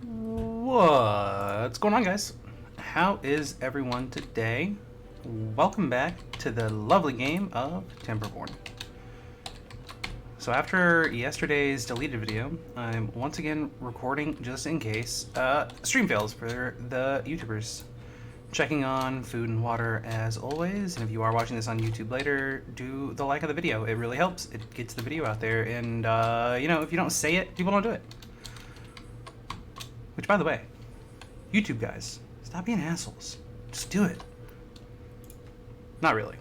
What's going on, guys? How is everyone today? Welcome back to the lovely game of TimberBorn. So after yesterday's deleted video, I'm once again recording just in case stream fails for the YouTubers. Checking on food and water as always, and if you are watching this on YouTube later, do the like of the video. It really helps. It gets the video out there, and you know, if you don't say it, people don't do it. Which, by the way, YouTube guys, stop being assholes. Just do it. Not really.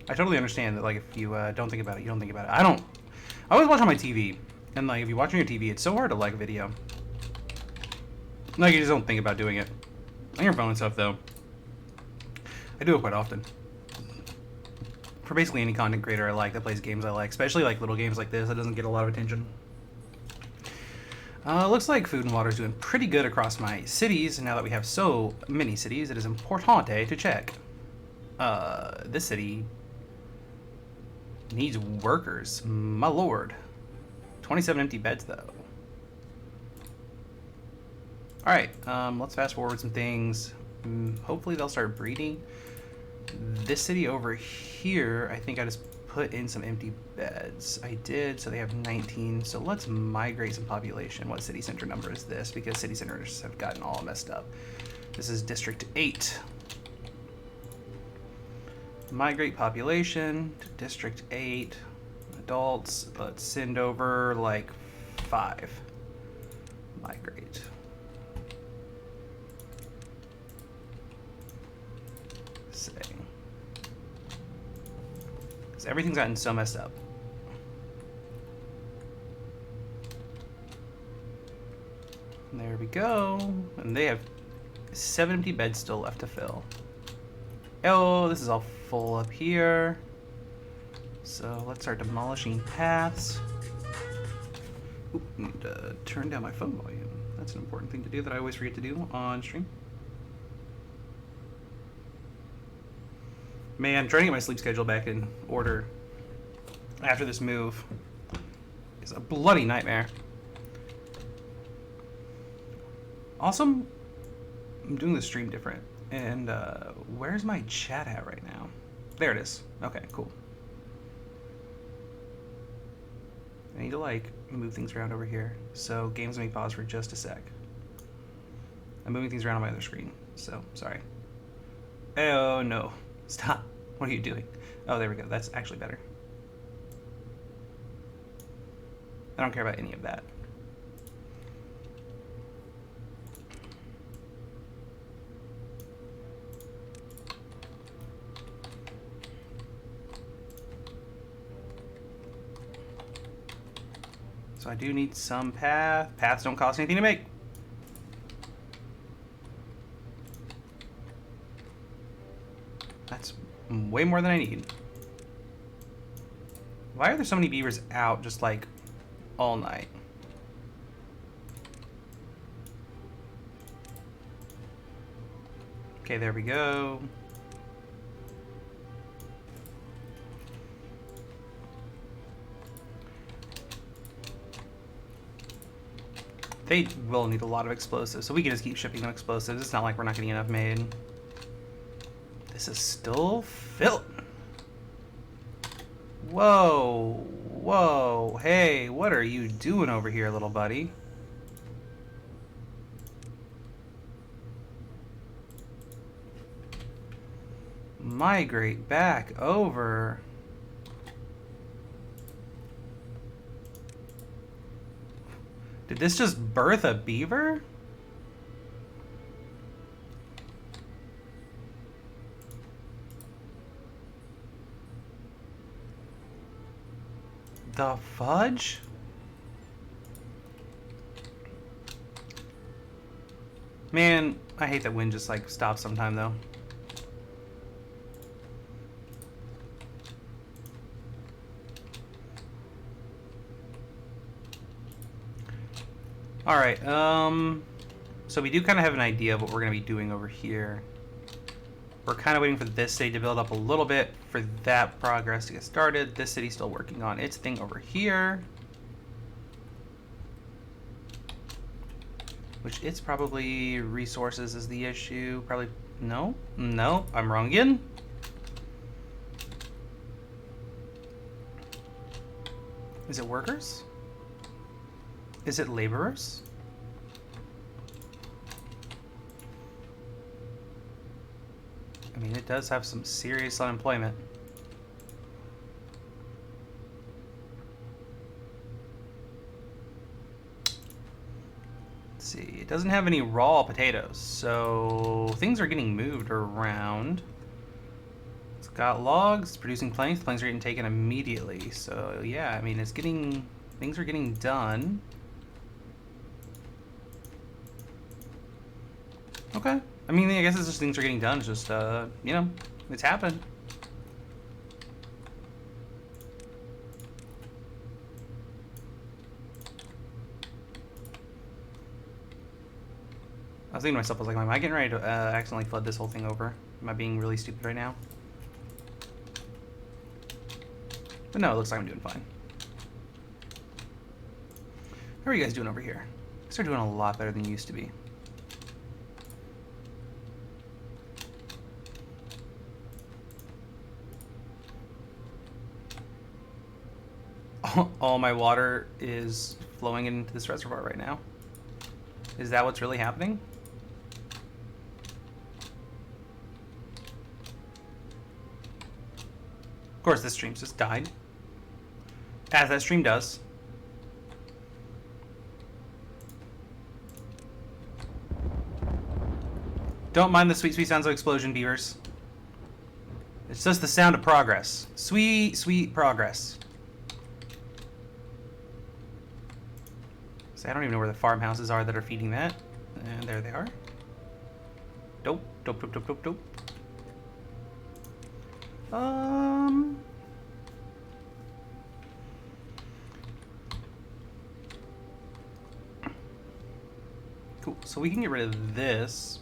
I totally understand that, like, if you don't think about it, you don't think about it. I always watch on my TV, and like, if you watch on your TV, it's so hard to like a video. Like, you just don't think about doing it. On your phone and stuff, though, I do it quite often. For basically any content creator I like that plays games I like, especially like little games like this that doesn't get a lot of attention. Looks like food and water is doing pretty good across my cities, and now that we have so many cities, it is importante to check. This city needs workers, my lord. 27 empty beds, though. Alright, let's fast forward some things. Hopefully they'll start breeding. This city over here, I think I just put in some empty beds. I did, so they have 19. So let's migrate some population. What city center number is this? Because city centers have gotten all messed up. This is District 8. Migrate population to District 8. Adults, let's send over like 5. Migrate. Say. Everything's gotten so messed up. And there we go. And they have 7 empty beds still left to fill. Oh, this is all full up here. So let's start demolishing paths. Oop, need to turn down my phone volume. That's an important thing to do that I always forget to do on stream. Man, trying to get my sleep schedule back in order after this move is a bloody nightmare. Also, I'm doing the stream different. And where's my chat at right now? There it is. Okay, cool. I need to like move things around over here. So games let me pause for just a sec. I'm moving things around on my other screen. So sorry. Oh no. Stop. What are you doing? Oh, there we go. That's actually better. I don't care about any of that. So I do need some path. Paths don't cost anything to make. That's way more than I need. Why are there so many beavers out just like all night? Okay, there we go. They will need a lot of explosives, so we can just keep shipping them explosives. It's not like we're not getting enough made. This is still filled. Whoa, whoa, hey, what are you doing over here, little buddy? Migrate back over. Did this just birth a beaver? The fudge? Man, I hate that wind just like stops sometime though. Alright, so we do kind of have an idea of what we're going to be doing over here. We're kind of waiting for this city to build up a little bit for that progress to get started. This city's still working on its thing over here. Which it's probably resources is the issue. Probably, no, no, I'm wrong again. Is it workers? Is it laborers? I mean, it does have some serious unemployment. Let's see, it doesn't have any raw potatoes, so things are getting moved around. It's got logs, it's producing planks. The planks are getting taken immediately. So yeah, I mean, it's getting, things are getting done. Okay. I mean, I guess it's just things are getting done. It's just, you know, it's happened. I was thinking to myself, I was like, am I getting ready to accidentally flood this whole thing over? Am I being really stupid right now? But no, it looks like I'm doing fine. How are you guys doing over here? You guys are doing a lot better than you used to be. All my water is flowing into this reservoir right now. Is that what's really happening? Of course, this stream's just died. As that stream does. Don't mind the sweet, sweet sounds of explosion, beavers. It's just the sound of progress. Sweet, sweet progress. So I don't even know where the farmhouses are that are feeding that. And there they are. Dope, dope, dope, dope, dope, dope. Cool. So we can get rid of this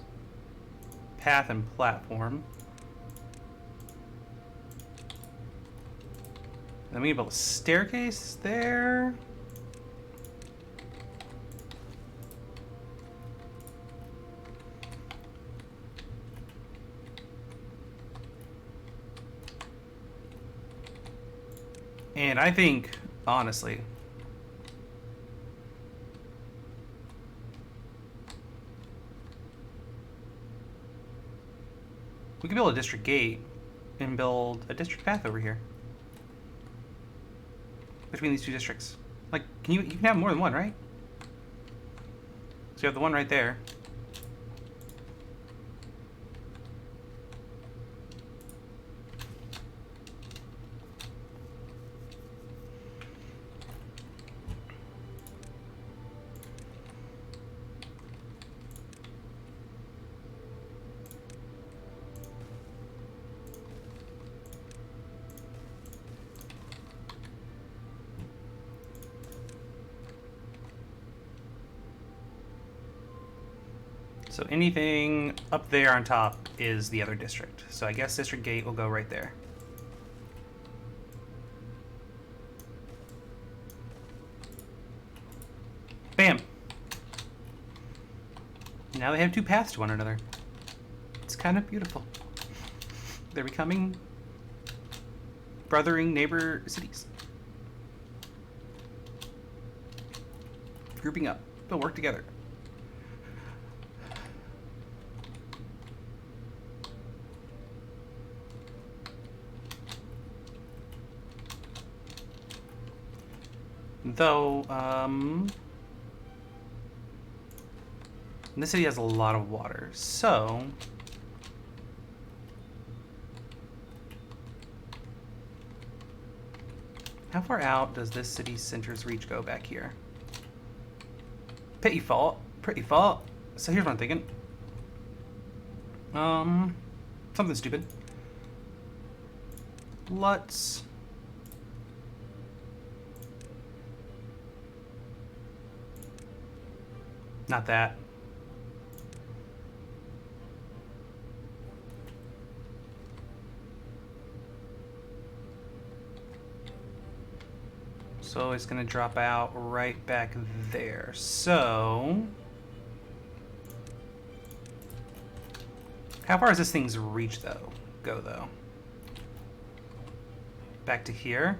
path and platform. Then we build a staircase there. And I think, honestly, we could build a district gate and build a district path over here between these two districts. Like, you can have more than one, right? So you have the one right there. So anything up there on top is the other district. So I guess district gate will go right there. Bam! Now they have two paths to one another. It's kind of beautiful. They're becoming brothering neighbor cities. Grouping up. They'll work together. Though, this city has a lot of water, so how far out does this city's center's reach go back here? Pretty far, pretty far. So here's what I'm thinking. Something stupid. Let's not that. So it's gonna drop out right back there. So How far does this thing's reach, though? Go, though? Back to here.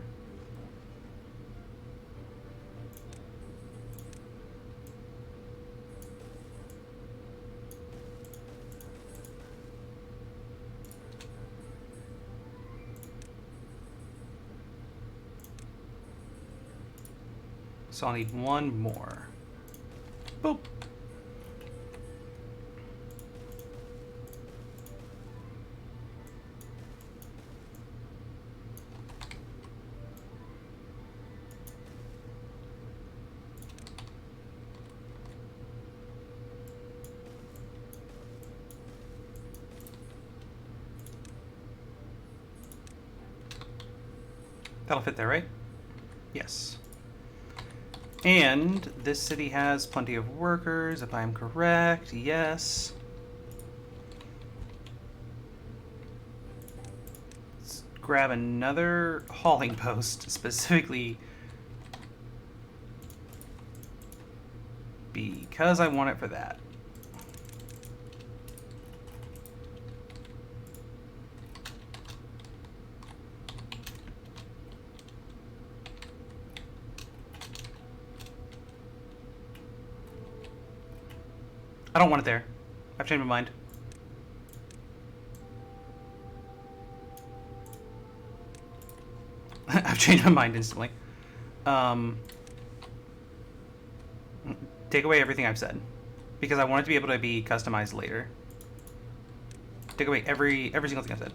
So I'll need one more. Boop. That'll fit there, right? Yes. And this city has plenty of workers, if I'm correct. Yes. Let's grab another hauling post, specifically because I want it for that. I don't want it there. I've changed my mind. I've changed my mind instantly. Take away everything I've said, because I want it to be able to be customized later. Take away every single thing I've said.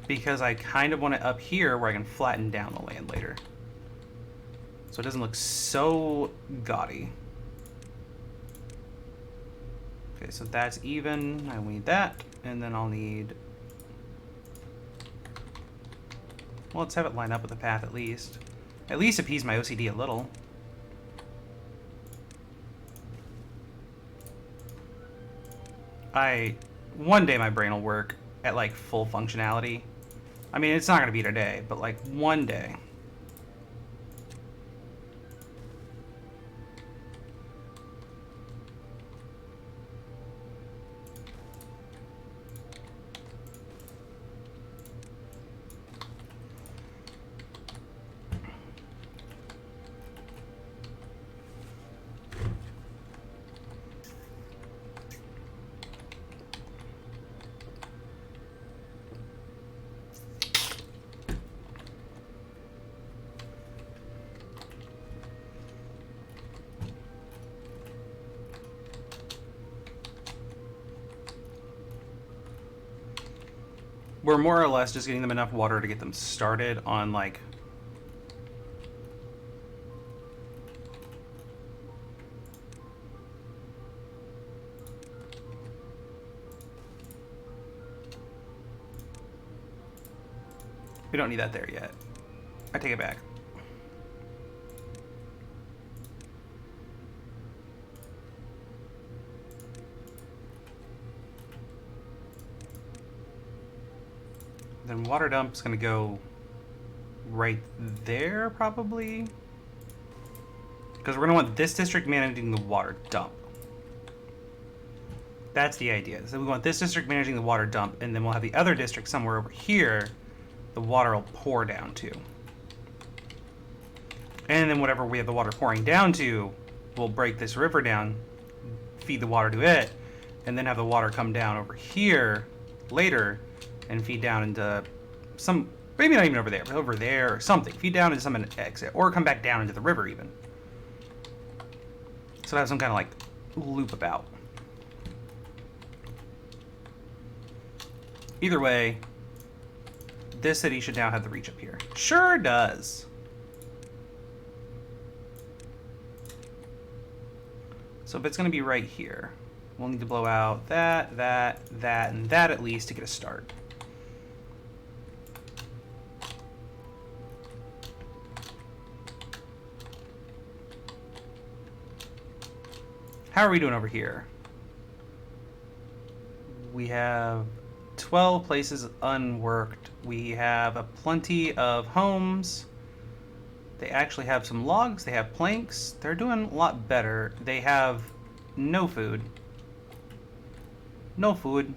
Because I kind of want it up here where I can flatten down the land later, so it doesn't look so gaudy. Okay, so that's even. I need that, and then I'll need... Well, let's have it line up with the path at least. At least appease my OCD a little. One day my brain will work at like full functionality. I mean, it's not gonna be today, but like one day. We're more or less just getting them enough water to get them started on, like... We don't need that there yet. I take it back. Then water dump's gonna go right there, probably. Because we're gonna want this district managing the water dump. That's the idea. So we want this district managing the water dump, and then we'll have the other district somewhere over here the water will pour down to. And then whatever we have the water pouring down to, we'll break this river down, feed the water to it, and then have the water come down over here later and feed down into some, maybe not even over there, but over there or something. Feed down into some exit, or come back down into the river even. So have some kind of like loop about. Either way, this city should now have the reach up here. Sure does. So if it's going to be right here, we'll need to blow out that, and that at least to get a start. How are we doing over here? We have 12 places unworked. We have a plenty of homes. They actually have some logs. They have planks. They're doing a lot better. They have no food. No food.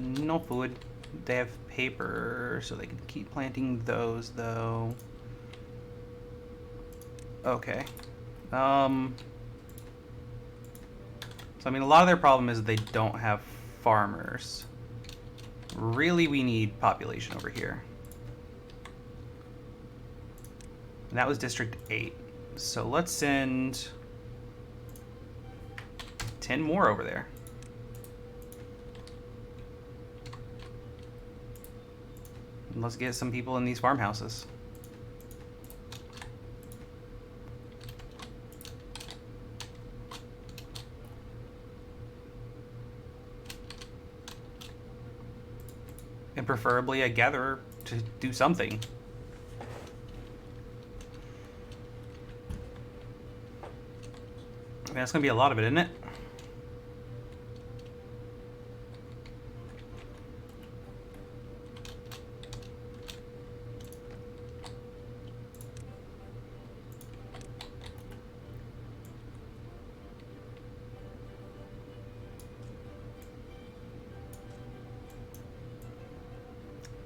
No food. They have paper, so they can keep planting those, though. Okay. So, I mean, a lot of their problem is they don't have farmers. Really, we need population over here. And that was District 8. So let's send 10 more over there. And let's get some people in these farmhouses. And preferably a gatherer to do something. I mean, that's going to be a lot of it, isn't it?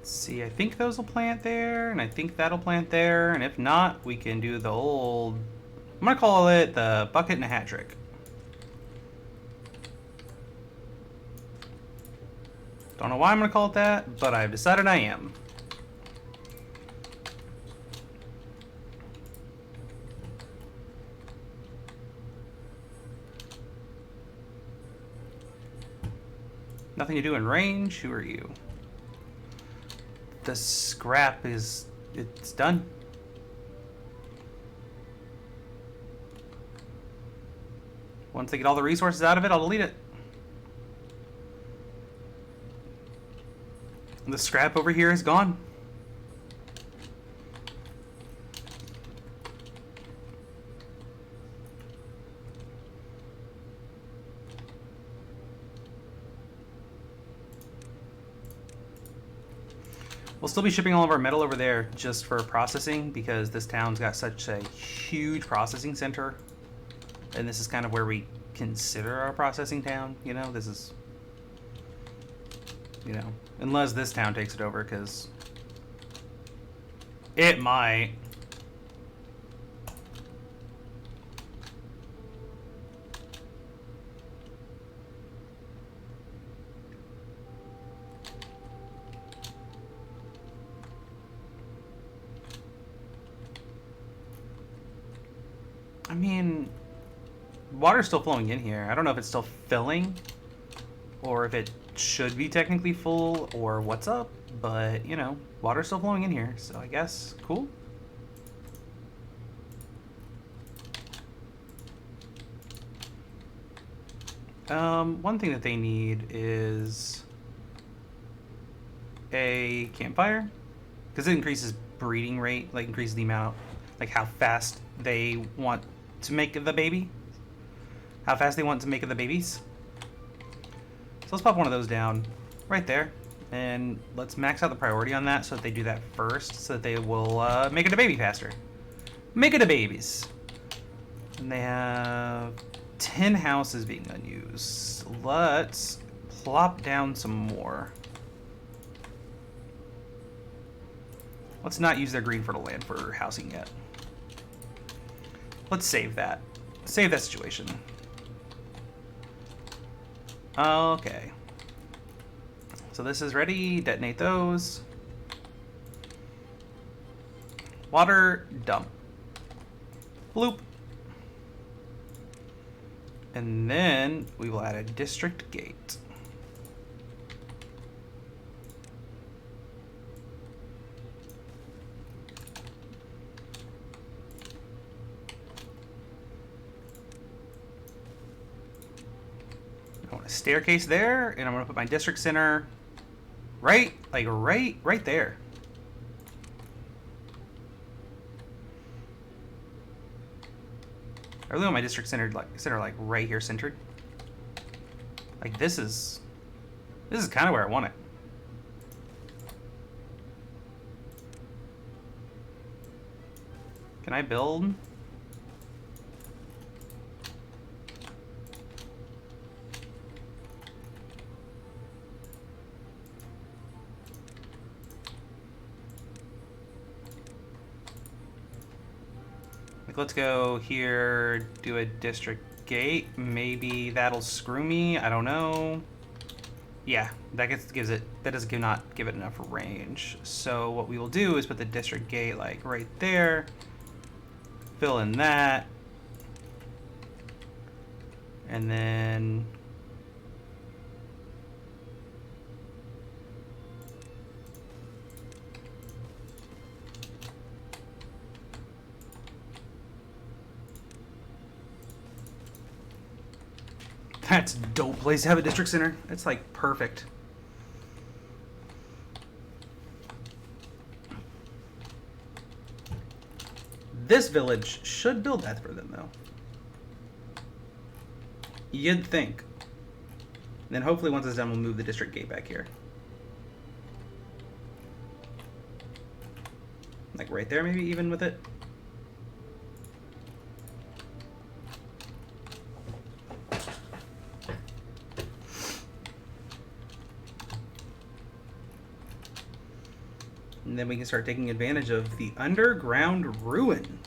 See, I think those will plant there, and I think that'll plant there, and if not, we can do the old... I'm gonna call it the bucket and a hat trick. Don't know why I'm gonna call it that, but I've decided I am. Nothing to do in range? Who are you? The scrap is... it's done. Once they get all the resources out of it, I'll delete it. The scrap over here is gone. We'll still be shipping all of our metal over there just for processing because this town's got such a huge processing center. And this is kind of where we consider our processing town, you know? This is, you know, unless this town takes it over, because it might. I mean, water's still flowing in here. I don't know if it's still filling or if it should be technically full or what's up, but, you know, water's still flowing in here, so I guess cool. One thing that they need is a campfire, because it increases breeding rate, like increases the amount, like how fast they want to make the baby, how fast they want to make the babies. So let's pop one of those down right there, and let's max out the priority on that so that they do that first, so that they will make it a baby faster. Make it a babies. And they have 10 houses being unused. Let's plop down some more. Let's not use their green fertile land for housing yet. Let's save that. Save that situation. Okay. So this is ready. Detonate those. Water dump. Bloop. And then we will add a district gate. I want a staircase there, and I'm gonna put my district center right there. I really want my district centered like right here centered. Like this is kind of where I want it. Can I build? Like, let's go here, do a district gate. Maybe that'll screw me. I don't know. Yeah, that does not give it enough range. So what we will do is put the district gate like right there. Fill in that. And then that's a dope place to have a district center. It's like perfect. This village should build that for them, though. You'd think. And then hopefully once it's done, we'll move the district gate back here. Like right there, maybe, even with it. And then we can start taking advantage of the underground ruin.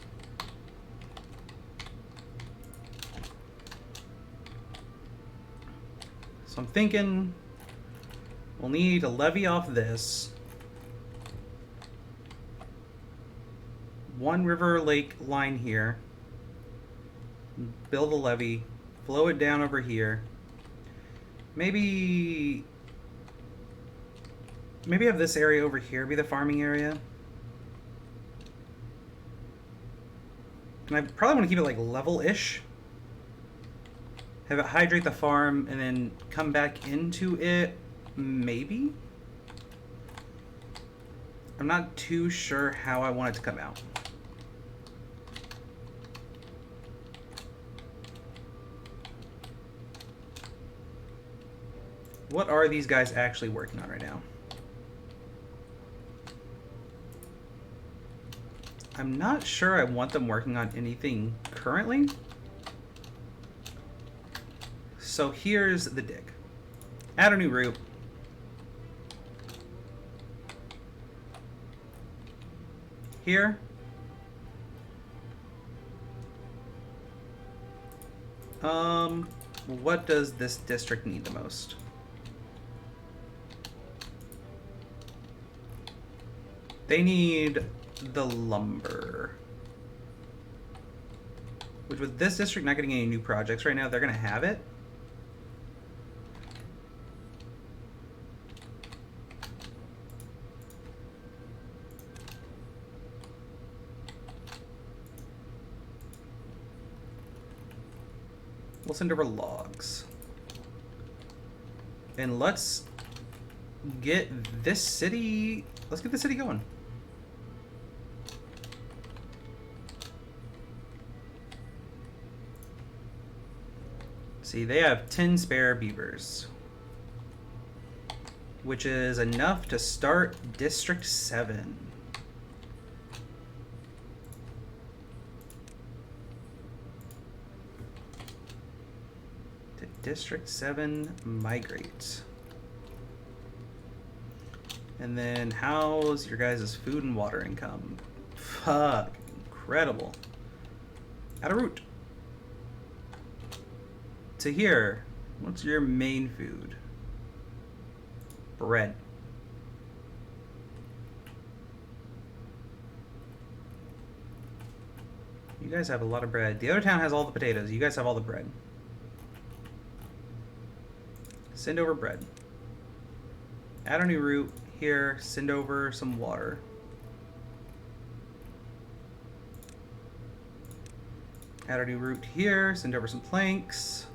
So I'm thinking we'll need a levee off this. One river lake line here. Build a levee. Flow it down over here. Maybe have this area over here be the farming area. And I probably want to keep it like level-ish. Have it hydrate the farm and then come back into it, maybe? I'm not too sure how I want it to come out. What are these guys actually working on right now? I'm not sure I want them working on anything currently. So here's the dig. Add a new route. Here. What does this district need the most? They need the lumber. Which with this district not getting any new projects right now, they're gonna have it. We'll send over logs. And let's get this city, let's get the city going. See, they have 10 spare beavers, which is enough to start District 7. To District 7 migrate. And then how's your guys' food and water income? Fuck, incredible. Add a route. To here, what's your main food? Bread. You guys have a lot of bread. The other town has all the potatoes. You guys have all the bread. Send over bread. Add a new route here. Send over some water. Add a new route here. Send over some planks.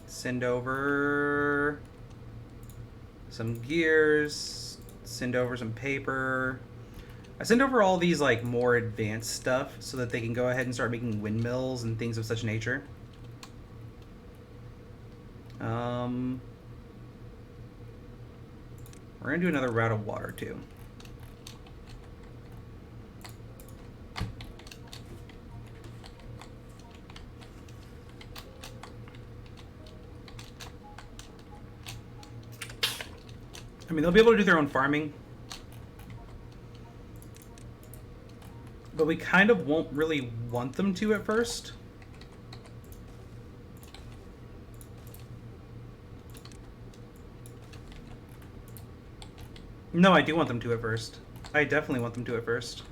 Send over some gears, send over some paper. I send over all these like more advanced stuff so that they can go ahead and start making windmills and things of such nature. We're going to do another route of water, too. I mean, they'll be able to do their own farming. But we kind of won't really want them to at first. No, I do want them to at first. I definitely want them to at first.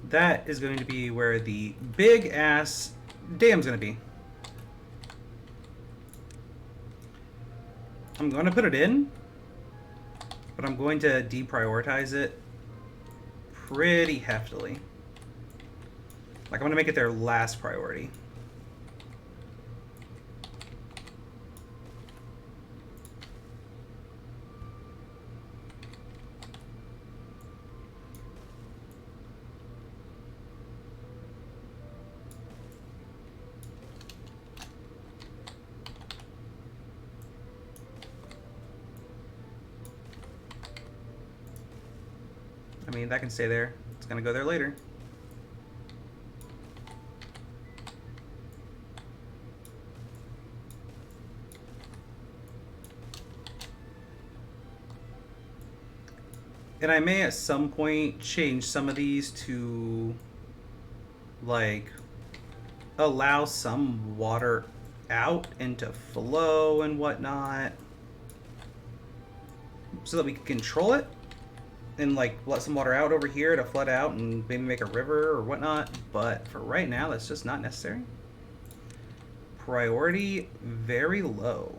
That is going to be where the big ass dam's going to be. I'm going to put it in, but I'm going to deprioritize it pretty heftily. Like, I'm going to make it their last priority. I mean, that can stay there. It's going to go there later. And I may at some point change some of these to, like, allow some water out into flow and whatnot, so that we can control it and, like, let some water out over here to flood out and maybe make a river or whatnot. But for right now, that's just not necessary. Priority very low.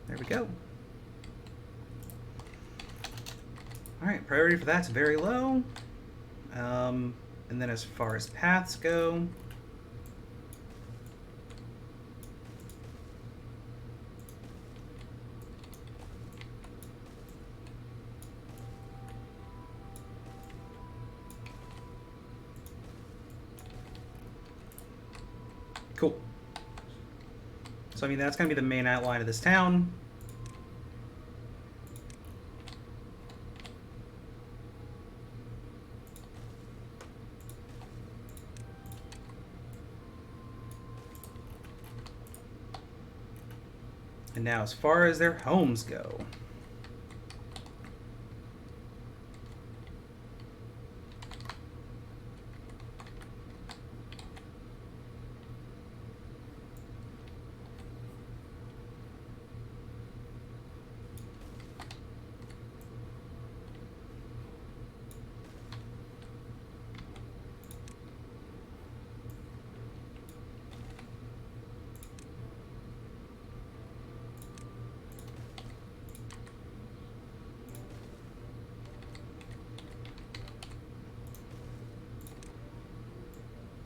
There we go. Alright, priority for that's very low. And then as far as paths go, cool. So I mean, that's going to be the main outline of this town. And now as far as their homes go,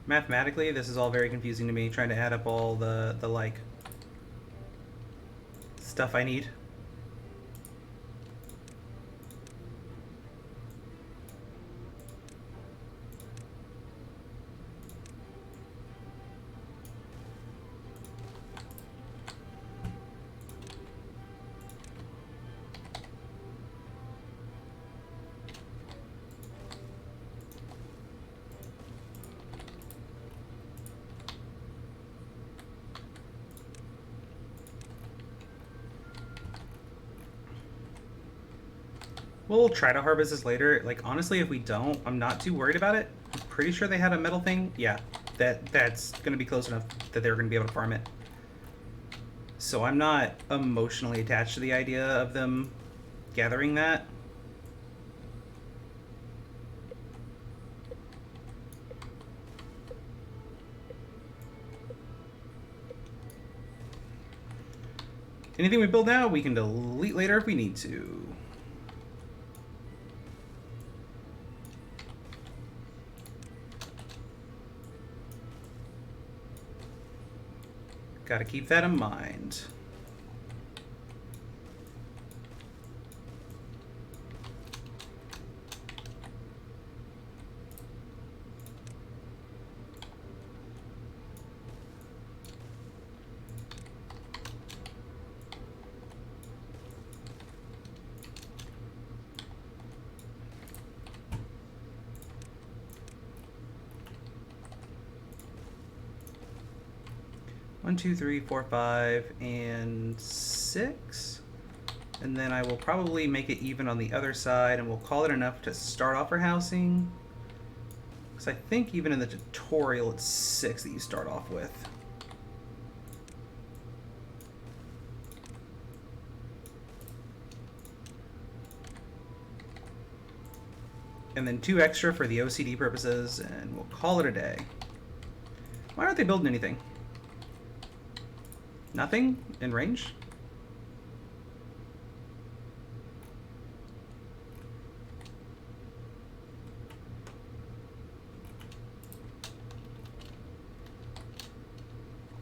mathematically, this is all very confusing to me, trying to add up all the like, stuff I need. We'll try to harvest this later. Like, honestly, if we don't, I'm not too worried about it. I'm pretty sure they had a metal thing. Yeah, that's going to be close enough that they're going to be able to farm it. So I'm not emotionally attached to the idea of them gathering that. Anything we build now, we can delete later if we need to. Got to keep that in mind. One, two, three, four, 5, and 6. And then I will probably make it even on the other side, and we'll call it enough to start off our housing. Because I think even in the tutorial it's 6 that you start off with. And then 2 extra for the OCD purposes, and we'll call it a day. Why aren't they building anything? Nothing in range?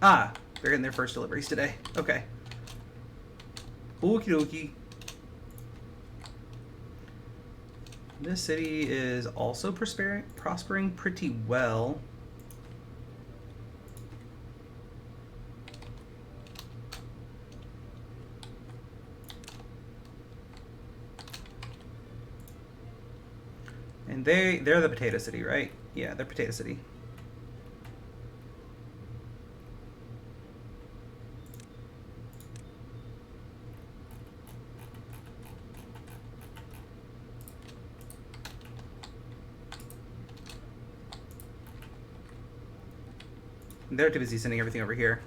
Ah, they're getting their first deliveries today. Okay. Okie dokie. This city is also prospering pretty well. And they're the potato city, right? Yeah, they're potato city. They're too busy sending everything over here.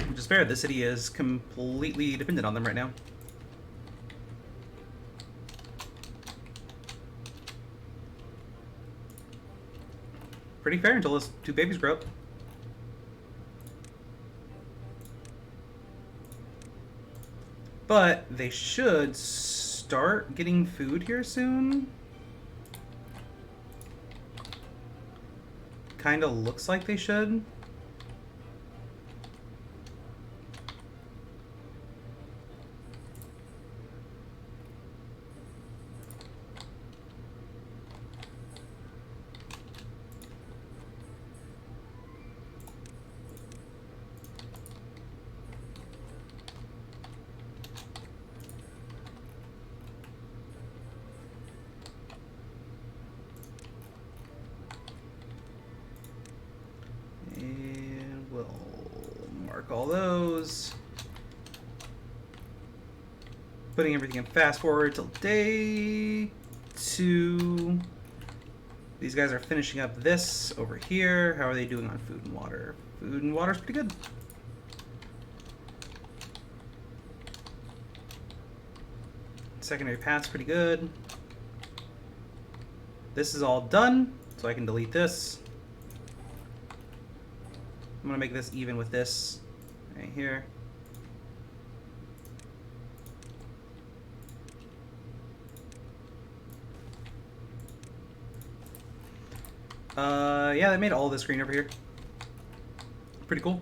Which is fair, the city is completely dependent on them right now. Pretty fair until those 2 babies grow up. But they should start getting food here soon. Kind of looks like they should. All those. Putting everything in fast forward till day 2. These guys are finishing up this over here. How are they doing on food and water? Food and water's pretty good. Secondary path's pretty good. This is all done, so I can delete this. I'm gonna make this even with this right here. Yeah, they made all this green over here. Pretty cool.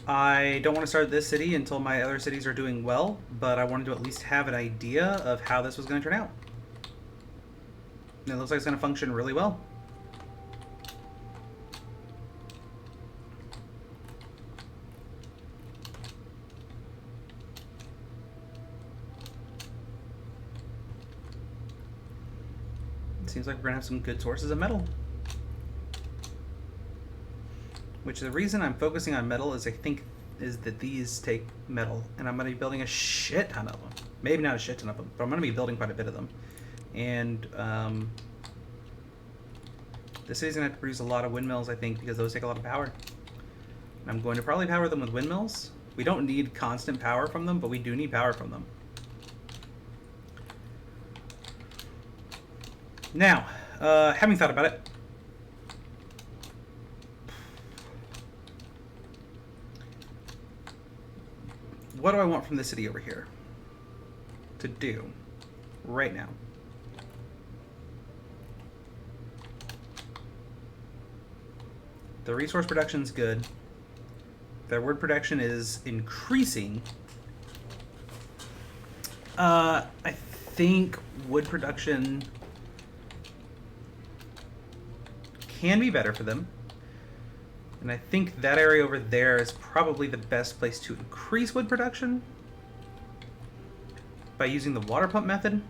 I don't want to start this city until my other cities are doing well, but I wanted to at least have an idea of how this was going to turn out. And it looks like it's going to function really well. Seems like we're gonna have some good sources of metal. Which the reason I'm focusing on metal is that these take metal, and I'm gonna be building a shit ton of them. Maybe not a shit ton of them, but I'm gonna be building quite a bit of them. And this city's gonna have to produce a lot of windmills, I think, because those take a lot of power. And I'm going to probably power them with windmills. We don't need constant power from them, but we do need power from them. Now, having thought about it, what do I want from the city over here to do right now? The resource production's good. Their wood production is increasing. I think wood production can be better for them. And I think that area over there is probably the best place to increase wood production by using the water pump method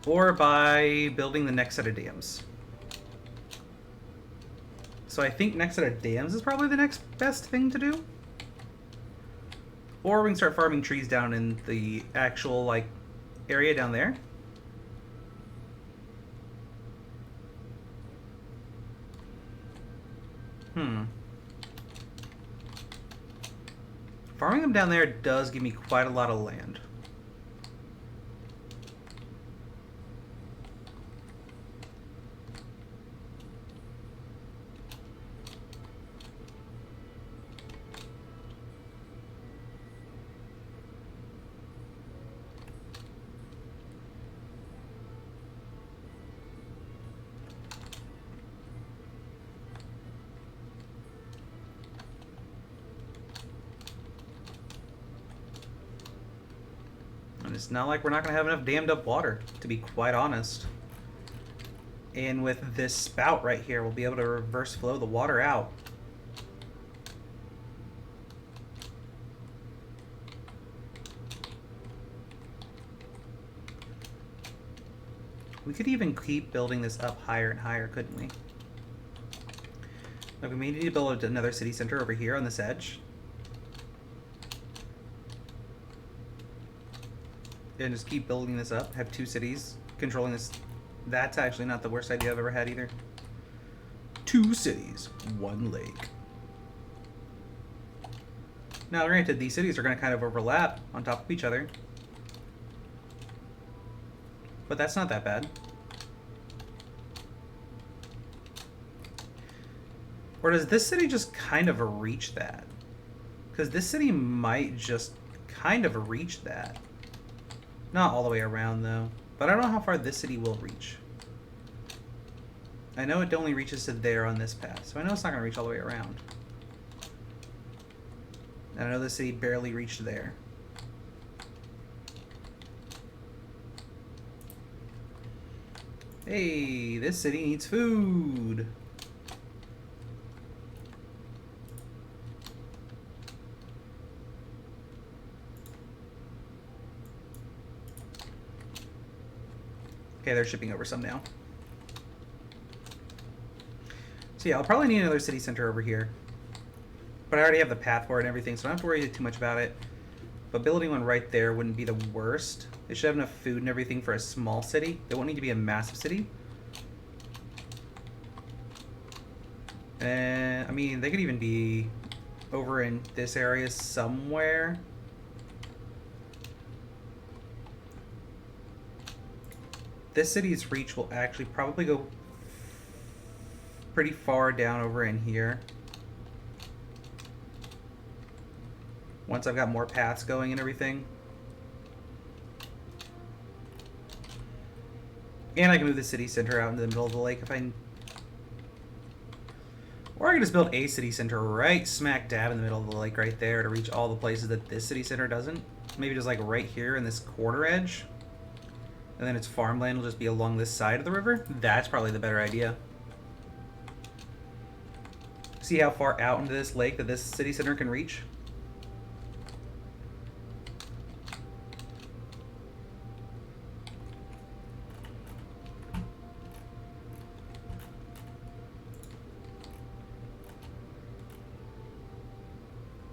or by building the next set of dams. So I think next set of dams is probably the next best thing to do. Or we can start farming trees down in the actual, like, area down there. Farming them down there does give me quite a lot of land. And it's not like we're not going to have enough dammed up water, to be quite honest. And with this spout right here, we'll be able to reverse flow the water out. We could even keep building this up higher and higher, couldn't we? Like, we may need to build another city center over here on this edge. And just keep building this up. Have two cities controlling this. That's actually not the worst idea I've ever had either. 2 cities, 1 lake. Now, granted, these cities are going to kind of overlap on top of each other. But that's not that bad. Or does this city just kind of reach that? Because this city might just kind of reach that. Not all the way around, though. But I don't know how far this city will reach. I know it only reaches to there on this path, so I know it's not going to reach all the way around. And I know this city barely reached there. Hey, this city needs food. Okay, they're shipping over some now. So yeah, I'll probably need another city center over here. But I already have the path for it and everything, so I don't have to worry too much about it. But building one right there wouldn't be the worst. They should have enough food and everything for a small city. They won't need to be a massive city. And, I mean, they could even be over in this area somewhere. This city's reach will actually probably go pretty far down over in here. Once I've got more paths going and everything. And I can move the city center out into the middle of the lake if I... Or I can just build a city center right smack dab in the middle of the lake right there to reach all the places that this city center doesn't. Maybe just like right here in this quarter edge. And then its farmland will just be along this side of the river. That's probably the better idea. See how far out into this lake that this city center can reach?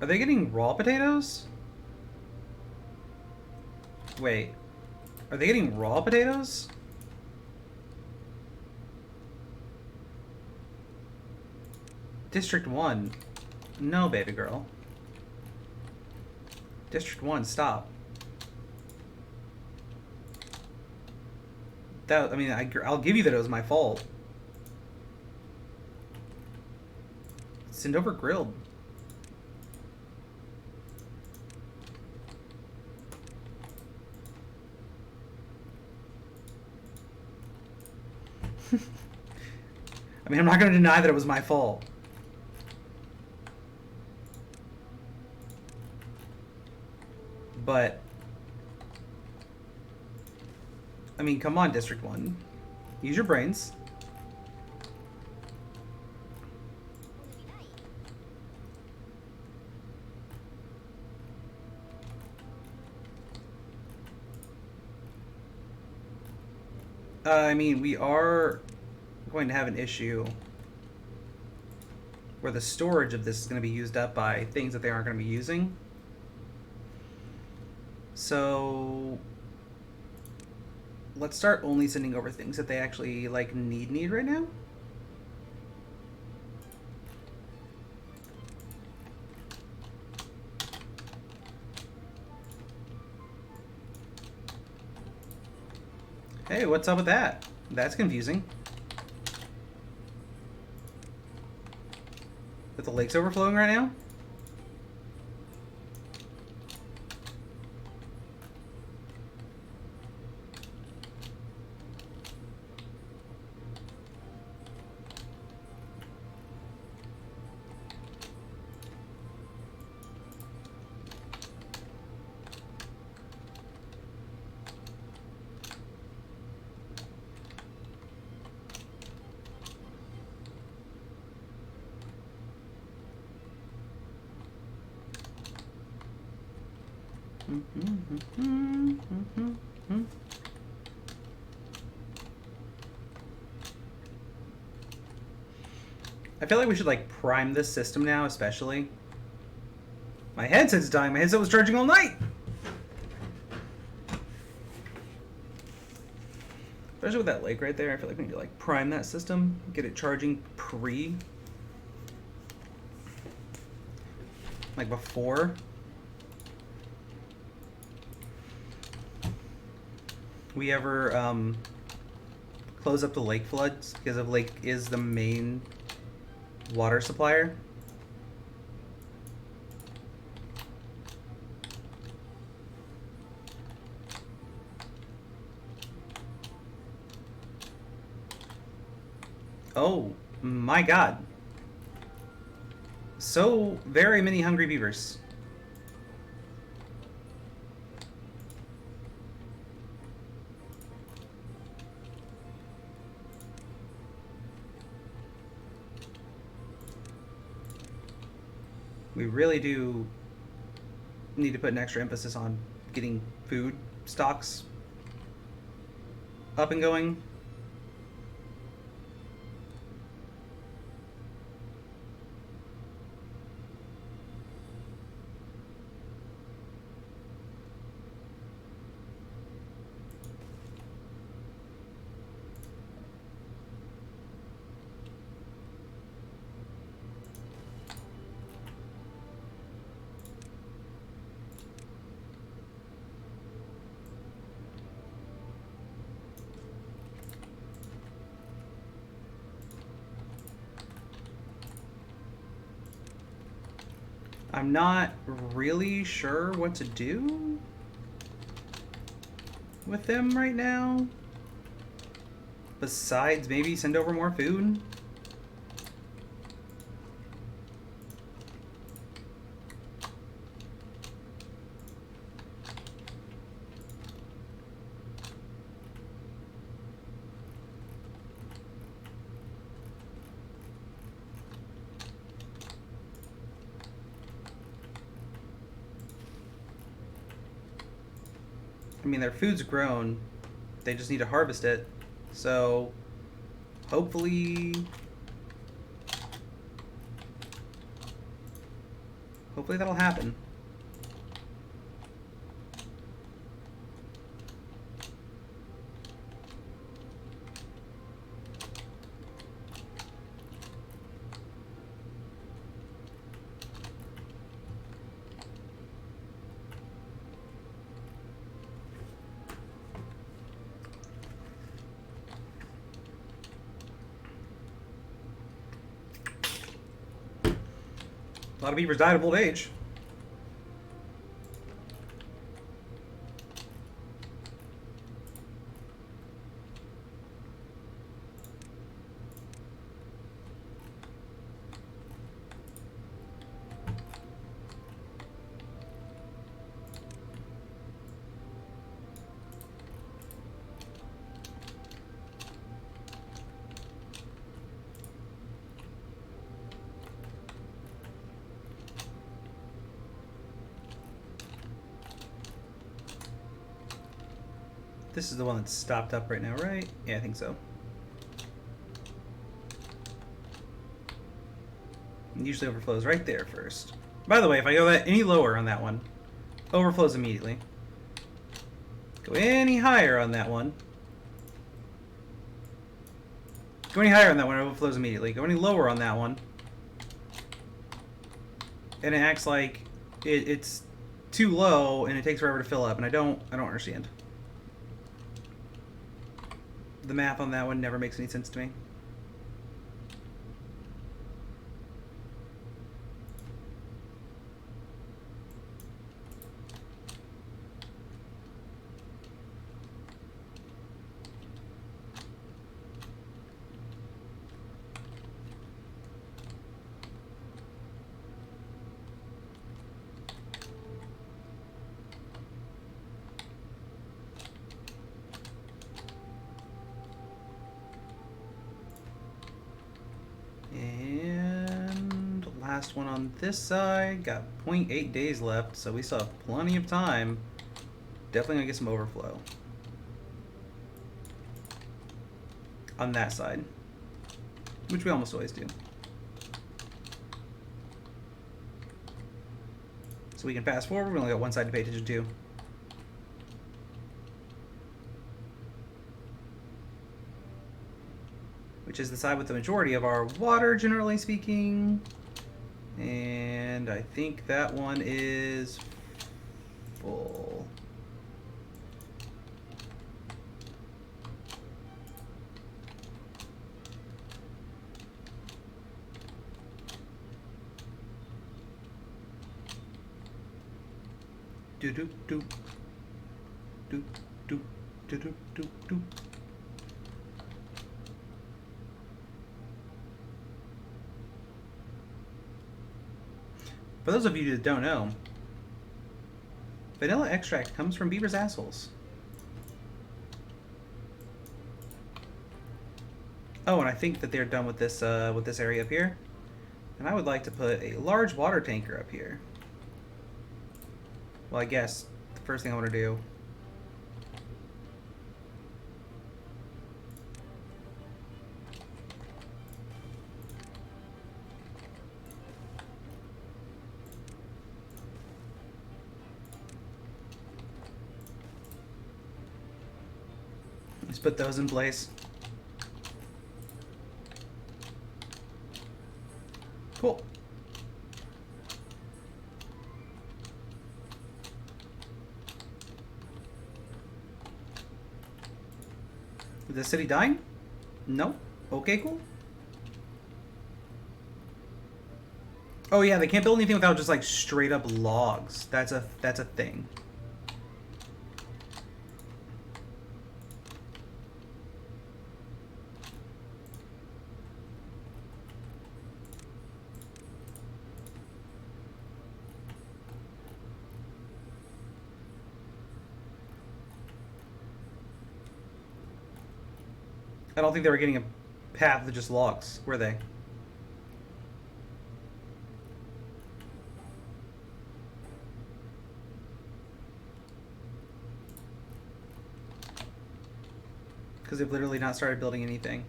Are they getting raw potatoes? Wait. Are they getting raw potatoes? District 1. No, baby girl. District 1, stop. That, I mean, I'll give you that it was my fault. Send over grilled. I mean, I'm not going to deny that it was my fault. But I mean, come on, District 1. Use your brains. I mean, we are going to have an issue where the storage of this is going to be used up by things that they aren't going to be using. So let's start only sending over things that they actually like need right now. Hey, what's up with that? That's confusing. That the lake's overflowing right now? I feel like we should like prime this system now, especially. My headset's dying. My headset was charging all night. Especially with that lake right there, I feel like we need to like prime that system, get it charging like before. We ever close up the lake floods, because the lake is the main water supplier. Oh my god. So very many hungry beavers. We really do need to put an extra emphasis on getting food stocks up and going. I'm not really sure what to do with them right now. Besides maybe send over more food. I mean, their food's grown. They just need to harvest it. So, hopefully that'll happen. A lot of beavers died of old age. This is the one that's stopped up right now, right? Yeah, I think so. It usually overflows right there first. By the way, if I go that any lower on that one, overflows immediately. Go any higher on that one. Go any higher on that one, it overflows immediately. Go any lower on that one, and it acts like it's too low and it takes forever to fill up, and I don't understand. The math on that one never makes any sense to me. And last one on this side, got 0.8 days left, so we still have plenty of time. Definitely gonna get some overflow on that side, which we almost always do. So we can fast forward, we only got one side to pay attention to. Which is the side with the majority of our water, generally speaking. And I think that one is full. Do do do do do do do do do. For those of you that don't know, vanilla extract comes from beaver's assholes. Oh, and I think that they're done with this area up here. And I would like to put a large water tanker up here. Well, I guess the first thing I want to do is put those in place. Cool. Is the city dying? No? Okay, cool. Oh yeah, they can't build anything without just like straight up logs. That's a thing. I don't think they were getting a path of just logs, were they? Because they've literally not started building anything.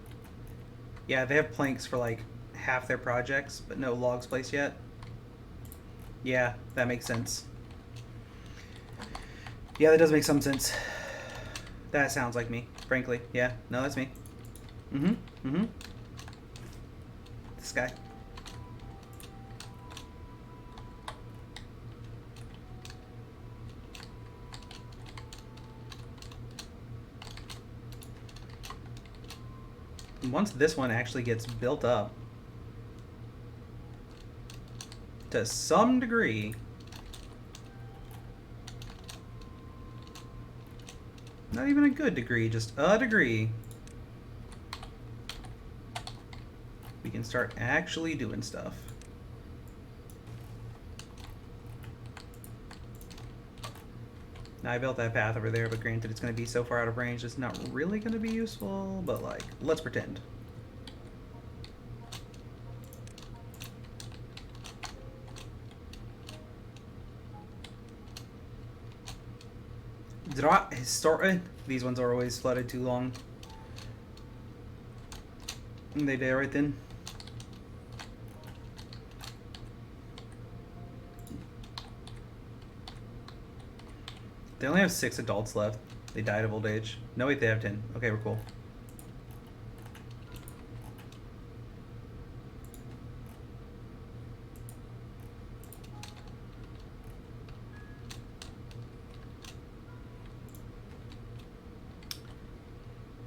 Yeah, they have planks for like half their projects, but no logs placed yet. Yeah, that makes sense. Yeah, that does make some sense. That sounds like me, frankly. Yeah, no, that's me. This guy. Once this one actually gets built up to some degree, not even a good degree, just a degree, we can start actually doing stuff. Now I built that path over there, but granted it's going to be so far out of range it's not really going to be useful, but like, let's pretend. These ones are always flooded too long. And they die right then. They only have 6 adults left. They died of old age. No, wait, they have 10. Okay, we're cool.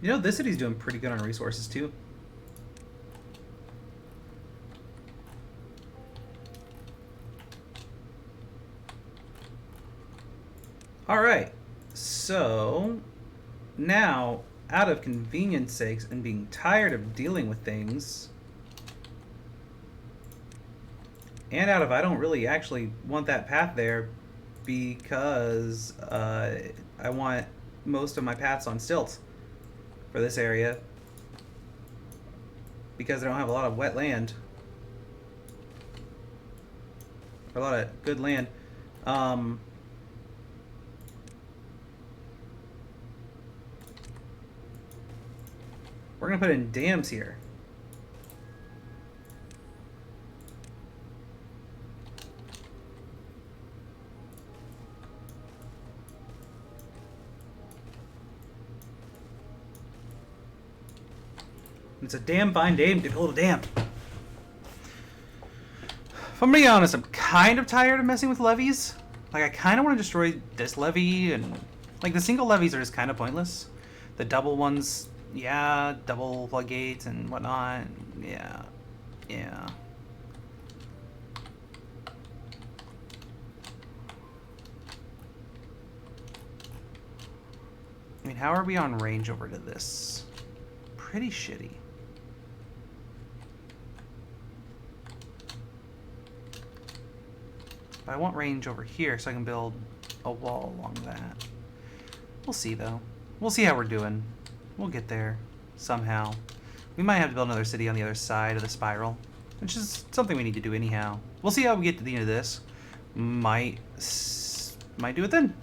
You know, this city's doing pretty good on resources, too. Alright, so now, out of convenience sakes and being tired of dealing with things, and out of I don't really actually want that path there because I want most of my paths on stilts for this area because I don't have a lot of wet land. Or a lot of good land. We're going to put in dams here. It's a damn fine dam to build a dam. If I'm being honest, I'm kind of tired of messing with levees. Like, I kind of want to destroy this levee, and like the single levees are just kind of pointless. The double ones, yeah, double floodgates and whatnot, yeah. I mean, how are we on range over to this? Pretty shitty. But I want range over here so I can build a wall along that. We'll see, though. We'll see how we're doing. We'll get there somehow. We might have to build another city on the other side of the spiral, which is something we need to do anyhow. We'll see how we get to the end of this. Might do it then.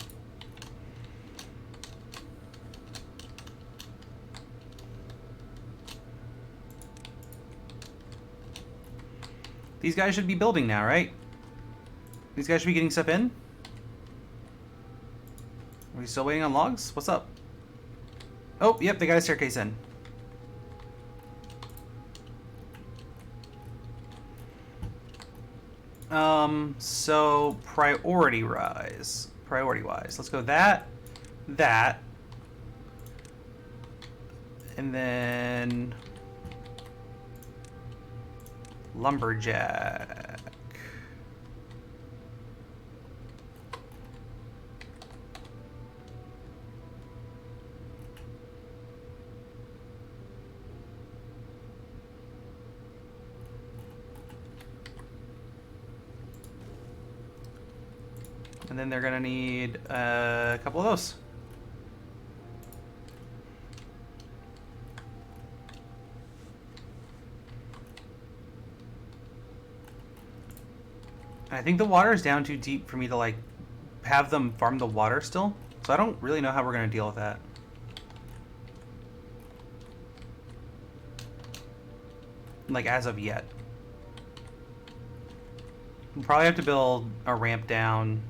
These guys should be building now, right? These guys should be getting stuff in. Are we still waiting on logs? What's up? Oh, yep, they got a staircase in. So priority-wise, let's go that, and then lumberjack. And then they're gonna need a couple of those. I think the water is down too deep for me to like have them farm the water still. So I don't really know how we're gonna deal with that. Like as of yet. We'll probably have to build a ramp down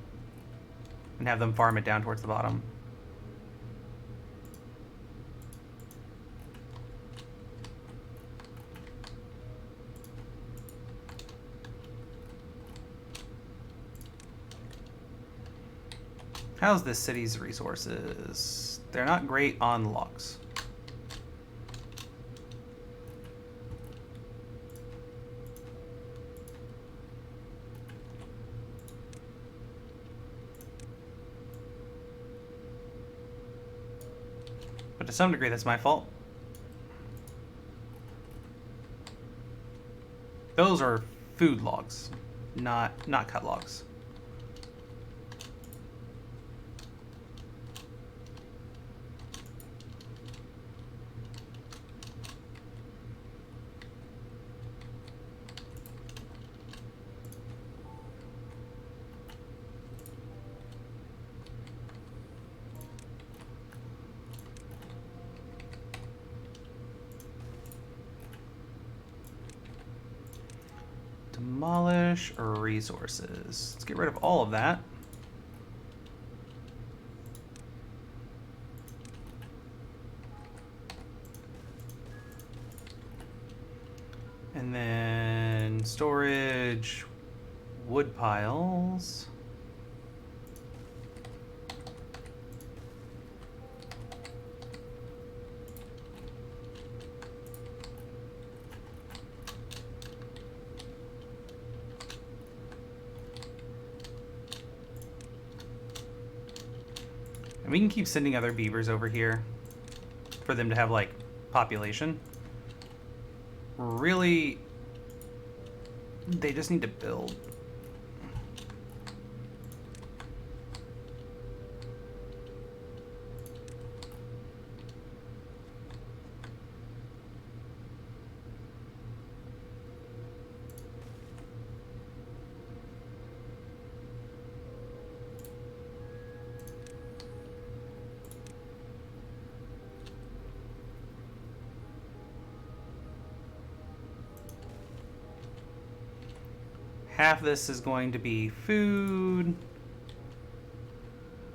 and have them farm it down towards the bottom. How's this city's resources? They're not great on logs. But to some degree, that's my fault. Those are food logs, not cut logs. Demolish resources. Let's get rid of all of that. And then storage, wood piles. And we can keep sending other beavers over here for them to have, like, population. Really, they just need to build. Half of this is going to be food.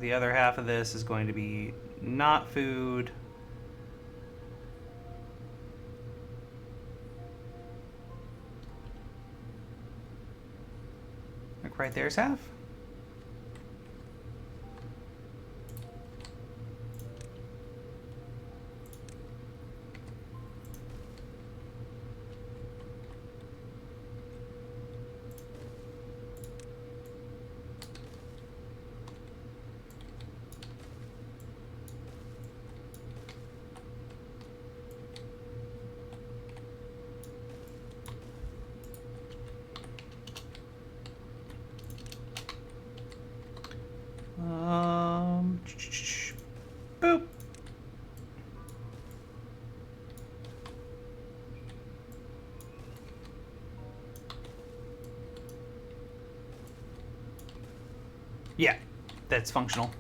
The other half of this is going to be not food. Like right there's half. Boop. Yeah, that's functional.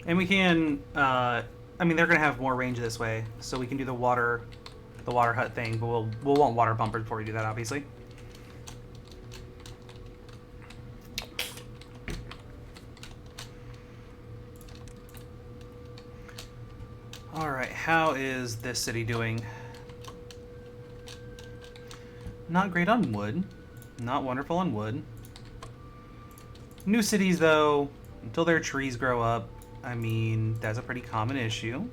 And we can, I mean, they're gonna have more range this way, so we can do the water hut thing, but we'll want water pumpers before we do that, obviously. All right, how is this city doing? Not great on wood, not wonderful on wood. New cities, though, until their trees grow up, I mean, that's a pretty common issue.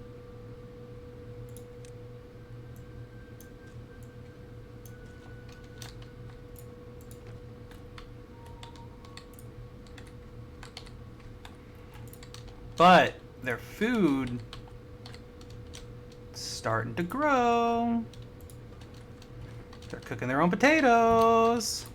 But their food is starting to grow. They're cooking their own potatoes.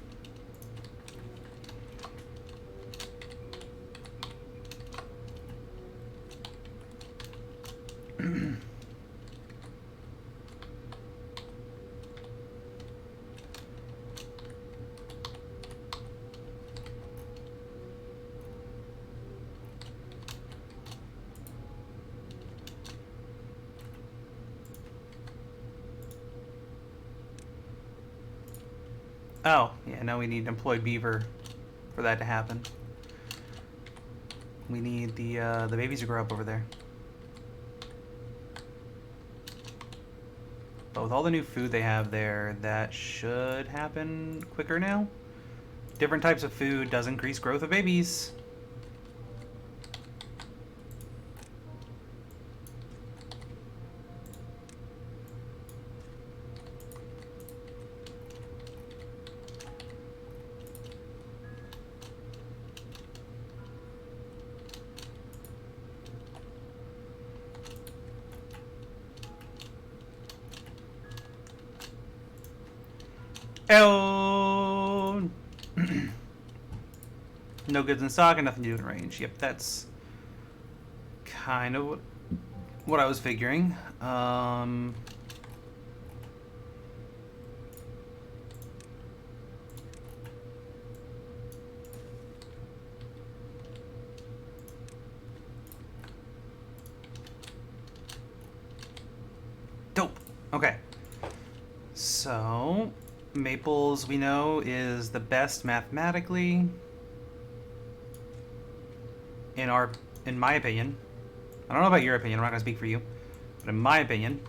Oh, yeah, no, we need employed beaver for that to happen. We need the babies to grow up over there. But with all the new food they have there, that should happen quicker now. Different types of food does increase growth of babies. Oh, no goods in stock and nothing to do in range. Yep, that's kind of what I was figuring. Dope. Okay. So, maples we know is the best mathematically in my opinion. I don't know about your opinion. I'm not gonna speak for you, but in my opinion,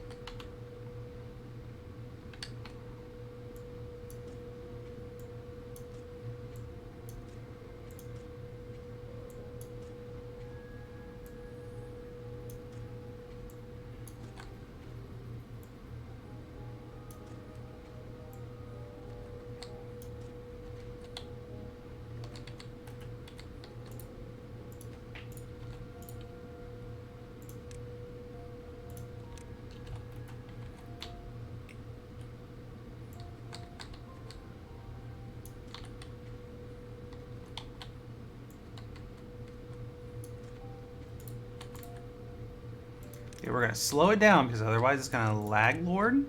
okay, we're gonna slow it down because otherwise it's gonna lag lord. We're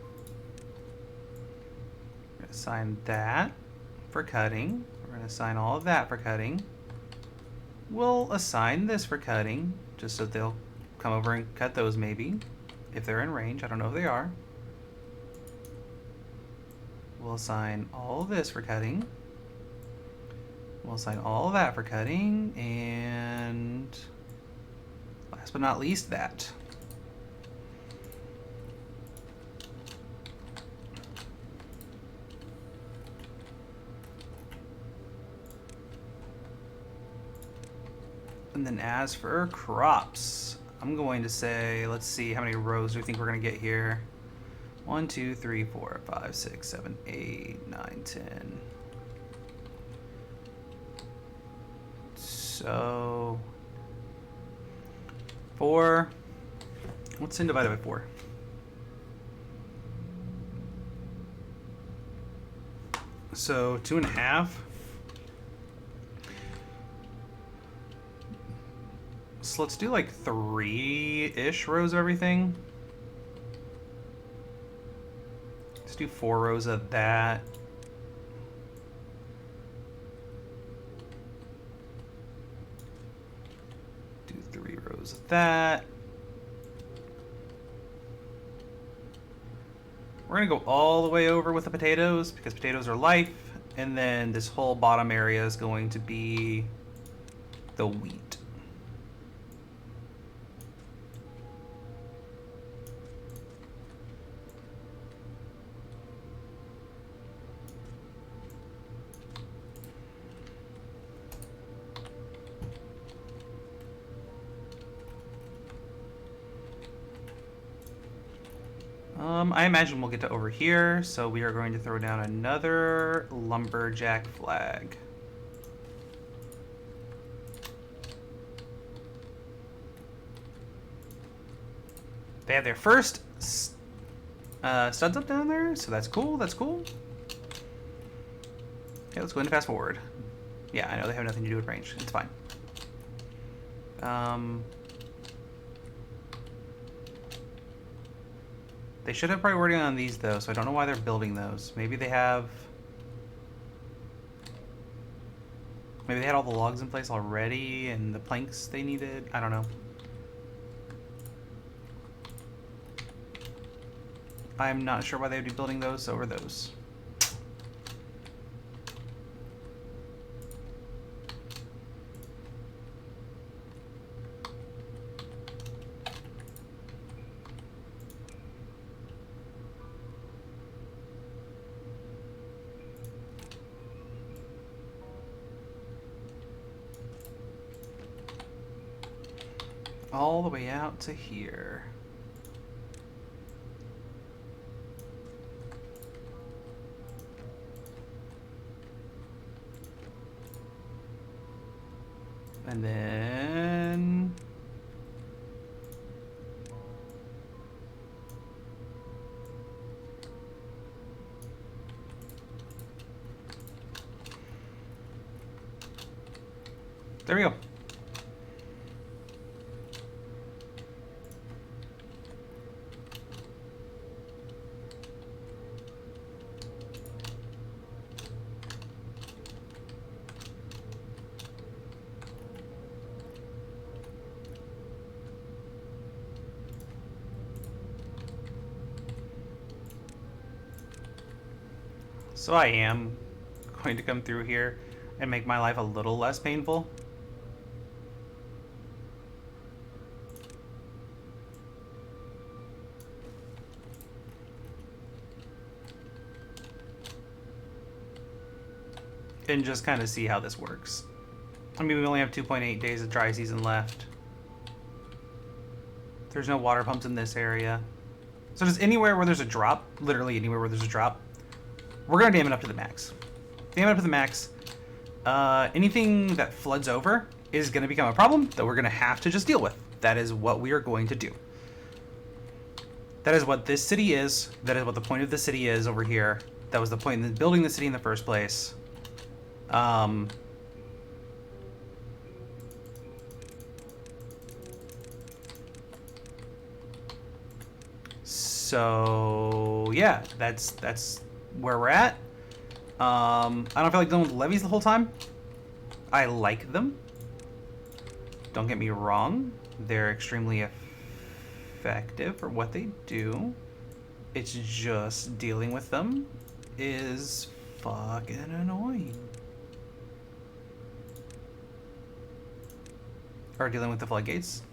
gonna assign that for cutting. We're gonna assign all of that for cutting. We'll assign this for cutting, just so they'll come over and cut those maybe, if they're in range. I don't know if they are. We'll assign all this for cutting. We'll assign all of that for cutting, and last but not least, that. And then as for crops, I'm going to say, let's see, how many rows do we think we're going to get here? 1, 2, 3, 4, 5, 6, 7, 8, 9, 10. So, 4. What's 10 divided by 4? So, 2.5. So let's do like 3-ish rows of everything. Let's do 4 rows of that. Do 3 rows of that. We're gonna go all the way over with the potatoes because potatoes are life, and then this whole bottom area is going to be the wheat. I imagine we'll get to over here, so we are going to throw down another lumberjack flag. They have their first studs up down there, so that's cool, that's cool. Okay, let's go ahead and fast forward. Yeah, I know they have nothing to do with range. It's fine. They should have priority on these, though, so I don't know why they're building those. Maybe they have... Maybe they had all the logs in place already and the planks they needed. I don't know. I'm not sure why they would be building those over those. All the way out to here. And then... There we go. So I am going to come through here and make my life a little less painful. And just kind of see how this works. I mean, we only have 2.8 days of dry season left. There's no water pumps in this area. So just anywhere where there's a drop, literally anywhere where there's a drop, we're going to dam it up to the max. Dam it up to the max. Anything that floods over is going to become a problem that we're going to have to just deal with. That is what we are going to do. That is what this city is. That is what the point of the city is over here. That was the point in building the city in the first place. So yeah, that's where we're at. I don't feel like dealing with levies the whole time. I like them. Don't get me wrong. They're extremely effective for what they do. It's just dealing with them is fucking annoying. Or dealing with the floodgates.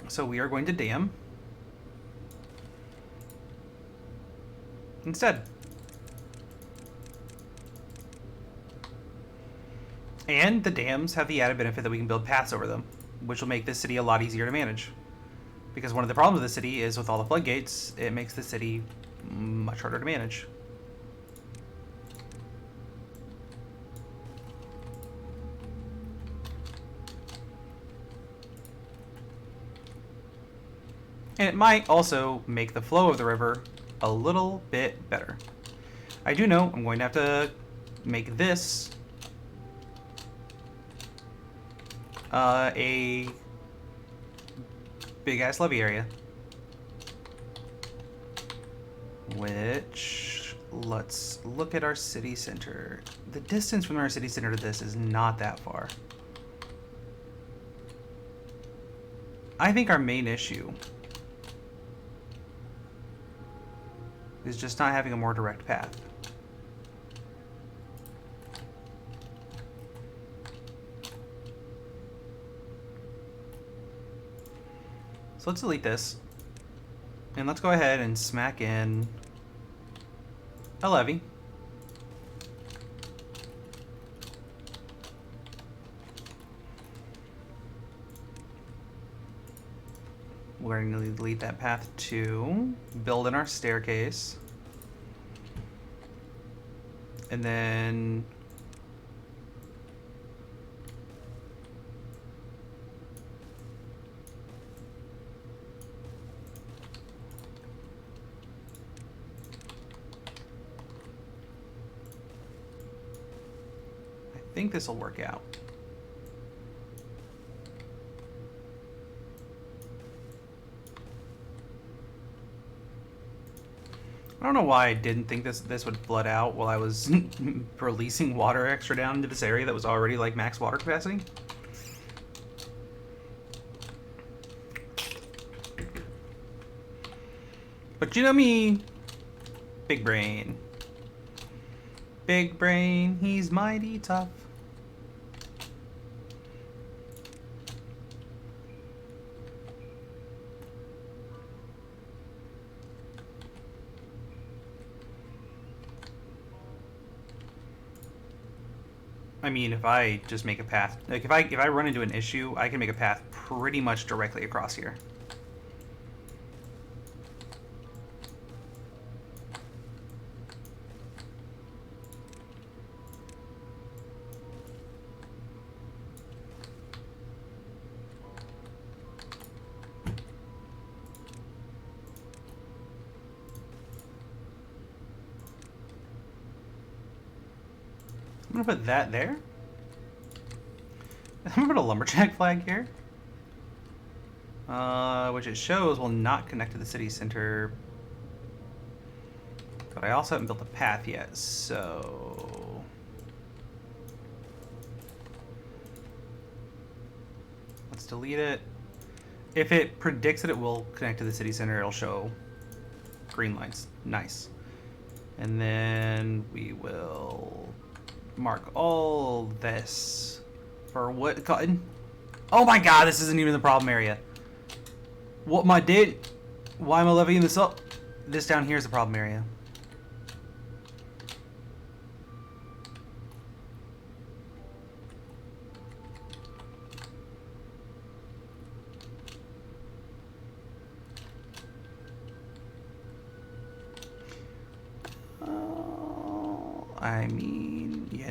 So we are going to dam instead. And the dams have the added benefit that we can build paths over them, which will make this city a lot easier to manage. Because one of the problems with the city is with all the floodgates, it makes the city much harder to manage. And it might also make the flow of the river a little bit better. I do know I'm going to have to make this a big-ass levee area. Which, let's look at our city center. The distance from our city center to this is not that far. I think our main issue is just not having a more direct path. So let's delete this. And let's go ahead and smack in a levee. We're going to delete that path too. Build in our staircase. And then I think this will work out. I don't know why I didn't think this would flood out while I was releasing water extra down into this area that was already like max water capacity. But you know me, big brain. Big brain, he's mighty tough. I mean, if I just make a path, like if I run into an issue, I can make a path pretty much directly across here. I'm gonna put that there. I'm gonna put a lumberjack flag here. Which it shows will not connect to the city center. But I also haven't built a path yet, so... Let's delete it. If it predicts that it will connect to the city center, it'll show green lines. Nice. And then we will mark all this for wood cotton. Oh my god, this isn't even the problem area. What am I did? Why am I levying this up? This down here is the problem area. I mean, you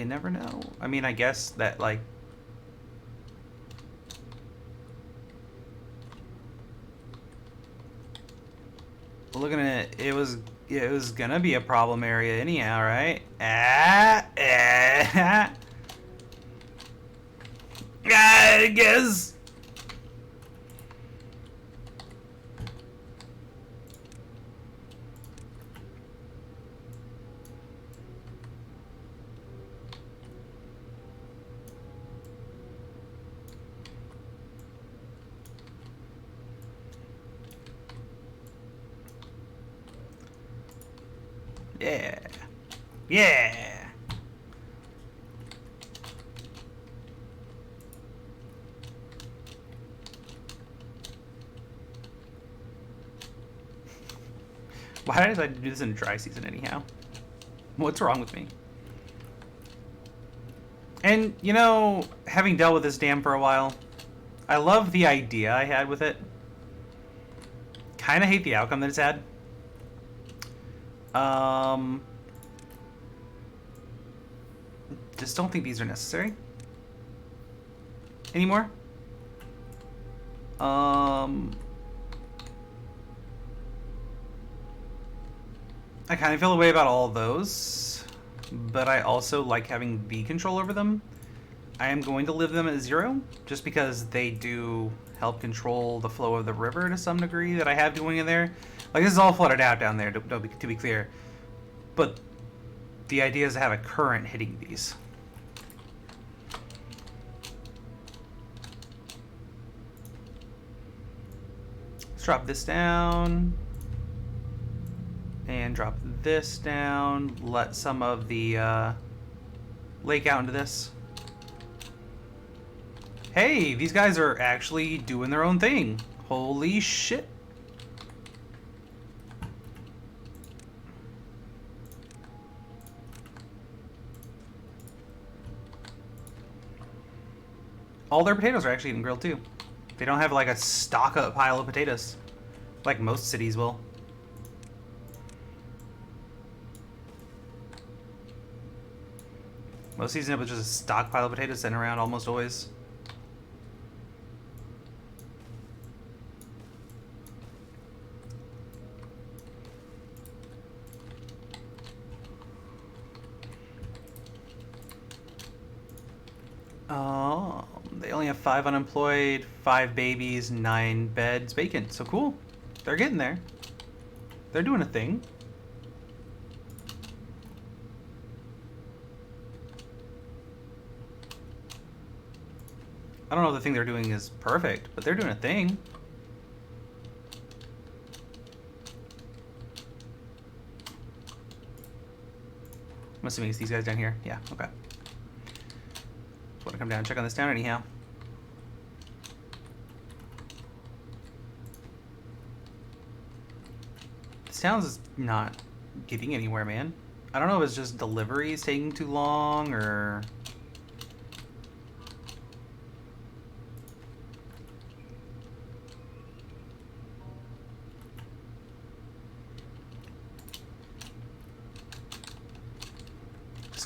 never know. I mean, I guess that, like, looking at it, it was gonna be a problem area anyhow, right? I guess. Yeah. Yeah. Why did I decide to do this in dry season anyhow? What's wrong with me? And, you know, having dealt with this dam for a while, I love the idea I had with it. Kind of hate the outcome that it's had. Just don't think these are necessary anymore. I kind of feel a way about all of those, but I also like having the control over them. I am going to leave them at 0, just because they do help control the flow of the river to some degree that I have going in there. Like, this is all flooded out down there, to be clear. But the idea is to have a current hitting these. Let's drop this down. And drop this down. Let some of the lake out into this. Hey, these guys are actually doing their own thing. Holy shit. All their potatoes are actually even grilled too. They don't have like a stock up pile of potatoes like most cities will. Most cities end up with just a stockpile of potatoes sitting around almost always. Oh, they only have 5 unemployed, 5 babies, 9 beds vacant. So cool. They're getting there. They're doing a thing. I don't know if the thing they're doing is perfect, but they're doing a thing. I'm assuming it's these guys down here. Yeah, okay. Just want to come down and check on this town anyhow. This town's not getting anywhere, man. I don't know if it's just deliveries taking too long or...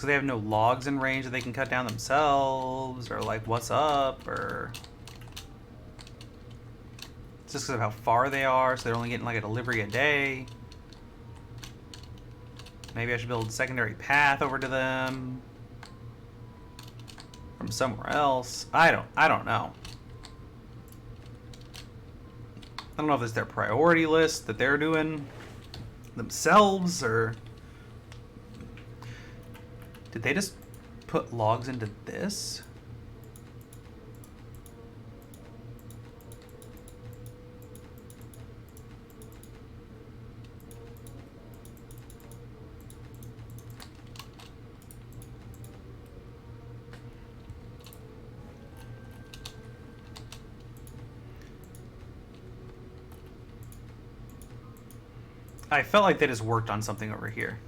they have no logs in range that they can cut down themselves, or like what's up, or it's just because of how far they are, so they're only getting like a delivery a day. Maybe I should build a secondary path over to them from somewhere else. I don't know. I don't know if it's their priority list that they're doing themselves, or did they just put logs into this? I felt like they just worked on something over here.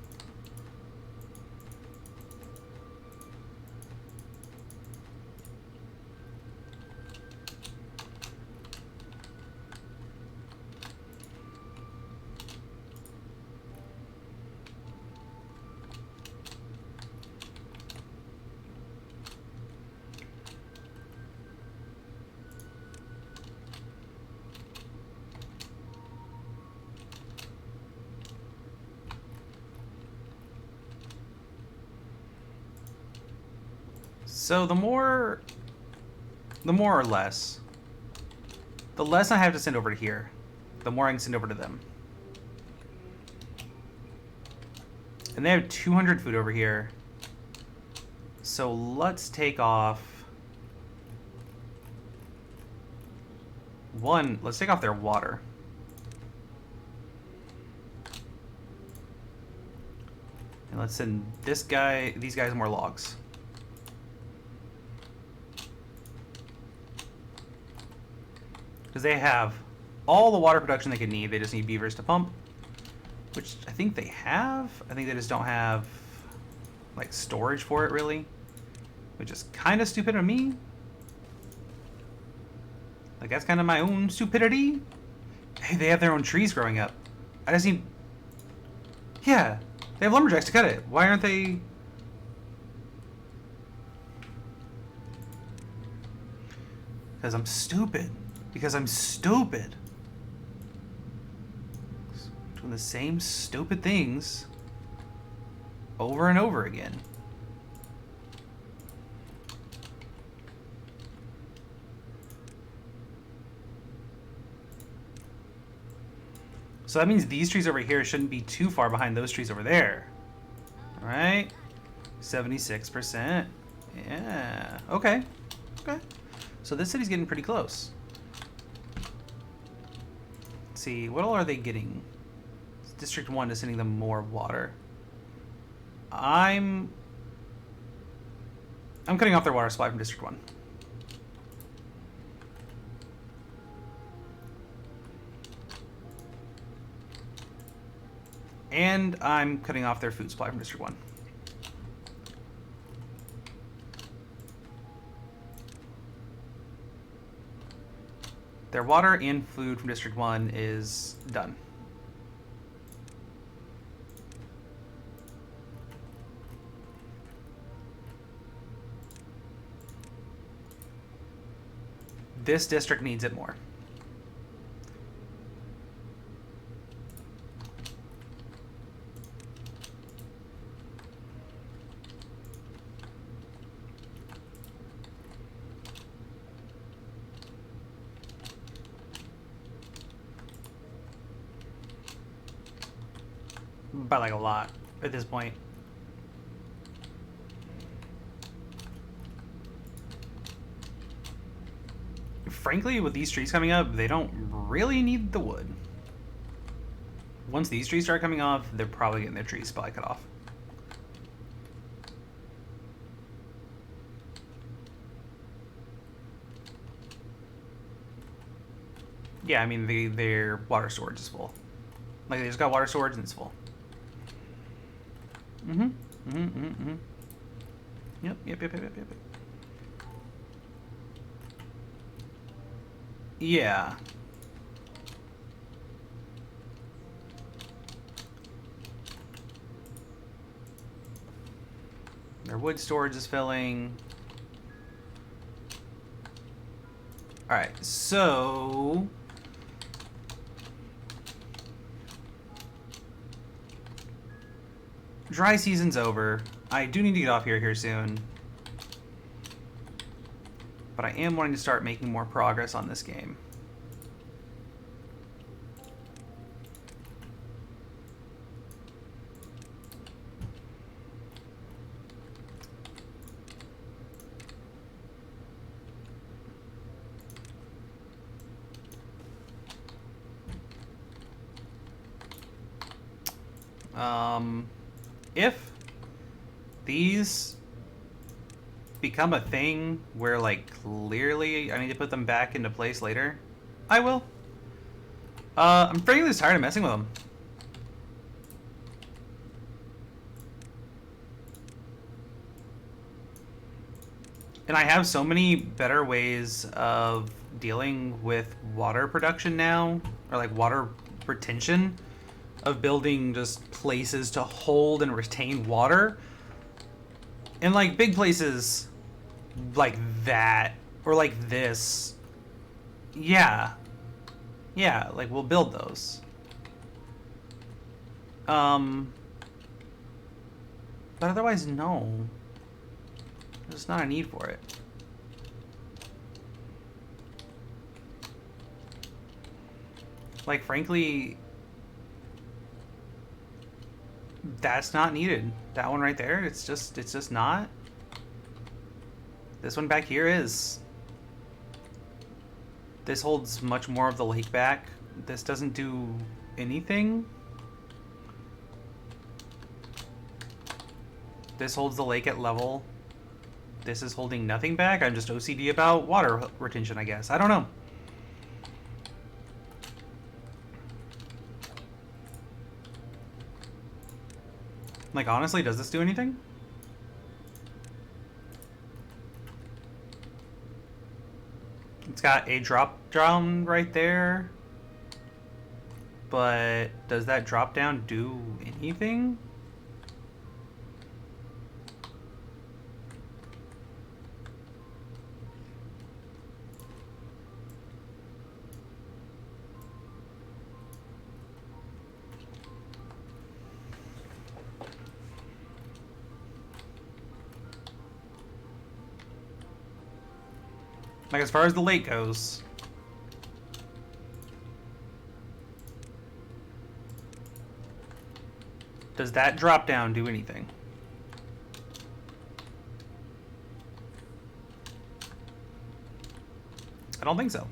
So the more or less, the less I have to send over to here, the more I can send over to them. And they have 200 food over here. So let's take off let's take off their water. And let's send these guys more logs. Because they have all the water production they could need. They just need beavers to pump, which I think they have. I think they just don't have like storage for it really, which is kind of stupid of me. Like that's kind of my own stupidity. Hey, they have their own trees growing up. I just need, yeah, they have lumberjacks to cut it. Why aren't they? Because I'm stupid. Because I'm stupid. Doing the same stupid things over and over again. So that means these trees over here shouldn't be too far behind those trees over there. All right, 76%. Yeah. Okay. Okay. So this city's getting pretty close. Let's see, what all are they getting? District 1 is sending them more water. I'm cutting off their water supply from District 1. And I'm cutting off their food supply from District 1. Their water and food from District 1 is done. This district needs it more. By like a lot at this point. Frankly, with these trees coming up, they don't really need the wood. Once these trees start coming off, they're probably getting their tree supply cut off. Yeah, I mean, their water storage is full. Like, they just got water storage and it's full. Yep. Yeah. Their wood storage is filling. Alright, so dry season's over. I do need to get off here soon. But I am wanting to start making more progress on this game. If these become a thing where, like, clearly I need to put them back into place later, I will. I'm frankly just tired of messing with them. And I have so many better ways of dealing with water production now, or like water retention, of building just places to hold and retain water. And like big places like that, or like this, yeah, like we'll build those. But otherwise, no. There's not a need for it. Like, frankly, that's not needed. That one right there, it's just not. This one back here is. This holds much more of the lake back. This doesn't do anything. This holds the lake at level. This is holding nothing back. I'm just OCD about water retention, I guess. I don't know. Like, honestly, does this do anything? It's got a drop down right there. But does that drop down do anything? Like, as far as the lake goes, does that drop down do anything? I don't think so.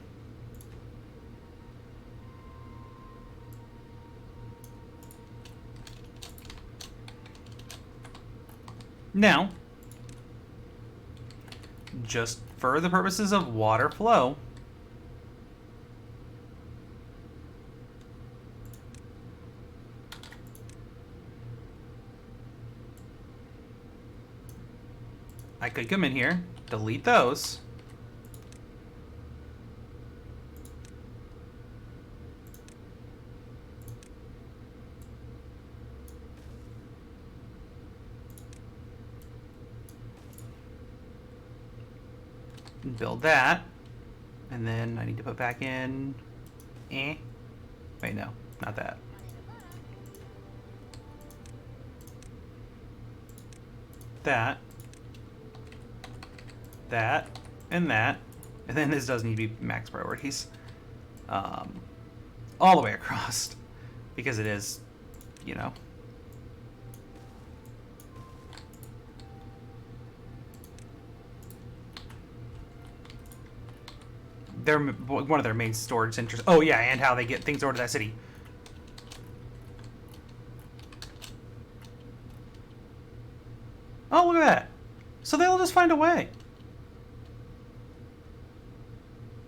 Now, just for the purposes of water flow, I could come in here, delete those, build that, and then I need to put back in, wait, no, not that. That, and that, and then this does need to be max priorities, all the way across, because it is, you know. They're one of their main storage centers. Oh yeah, and how they get things over to that city. Oh, look at that. So they'll just find a way.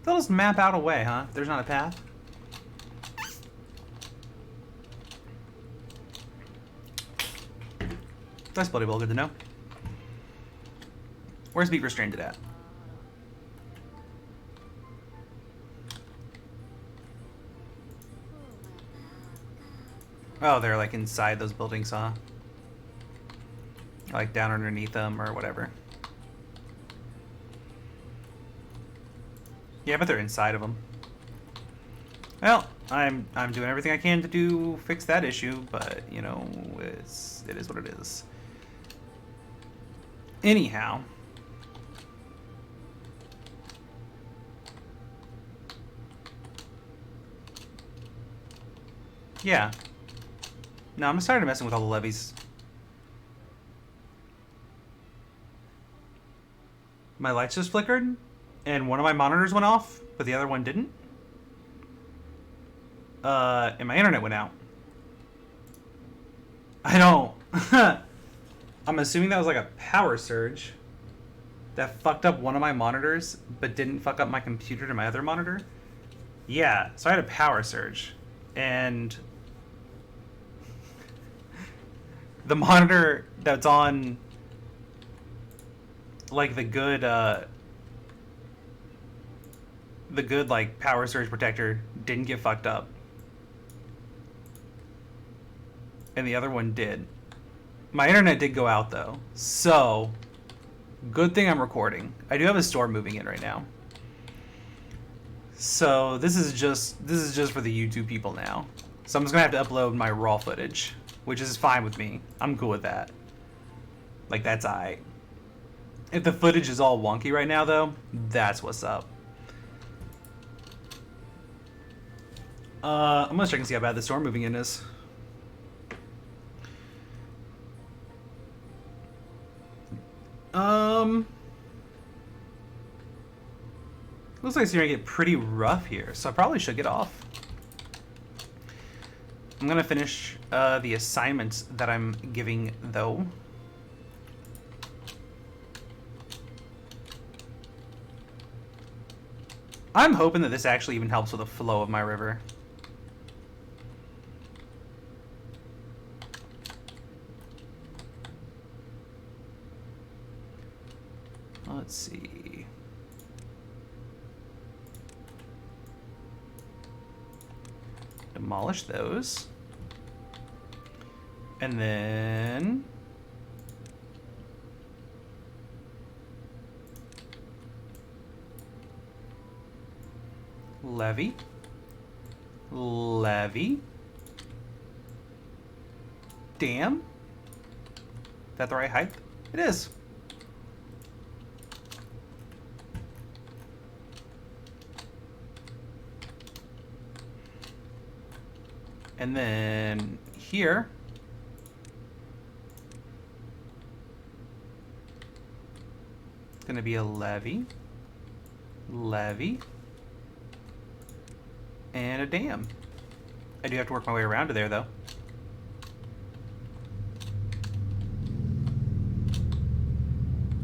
They'll just map out a way, huh? There's not a path. That's bloody well good to know. Where's Beaver stranded at? Oh, they're like inside those buildings, huh? Like down underneath them or whatever. Yeah, but they're inside of them. Well, I'm doing everything I can to fix that issue, but you know, it is what it is. Anyhow. Yeah. No, I'm starting messing with all the levies. My lights just flickered, and one of my monitors went off, but the other one didn't. And my internet went out. I don't. I'm assuming that was like a power surge that fucked up one of my monitors, but didn't fuck up my computer to my other monitor. Yeah, so I had a power surge, and the monitor that's on like the good like power surge protector didn't get fucked up, and the other one did. My internet did go out though, so good thing I'm recording. I do have a storm moving in right now, so this is just for the YouTube people now. So I'm just gonna have to upload my raw footage, which is fine with me. I'm cool with that. Like, that's alright. If the footage is all wonky right now, though, that's what's up. I'm gonna check and see how bad the storm moving in is. Looks like it's gonna get pretty rough here, so I probably should get off. I'm gonna finish the assignments that I'm giving, though. I'm hoping that this actually even helps with the flow of my river. Let's see. Demolish those. And then levy. Levy. Dam. Is that the right height? It is. And then here, it's going to be a levee, levee, and a dam. I do have to work my way around to there, though.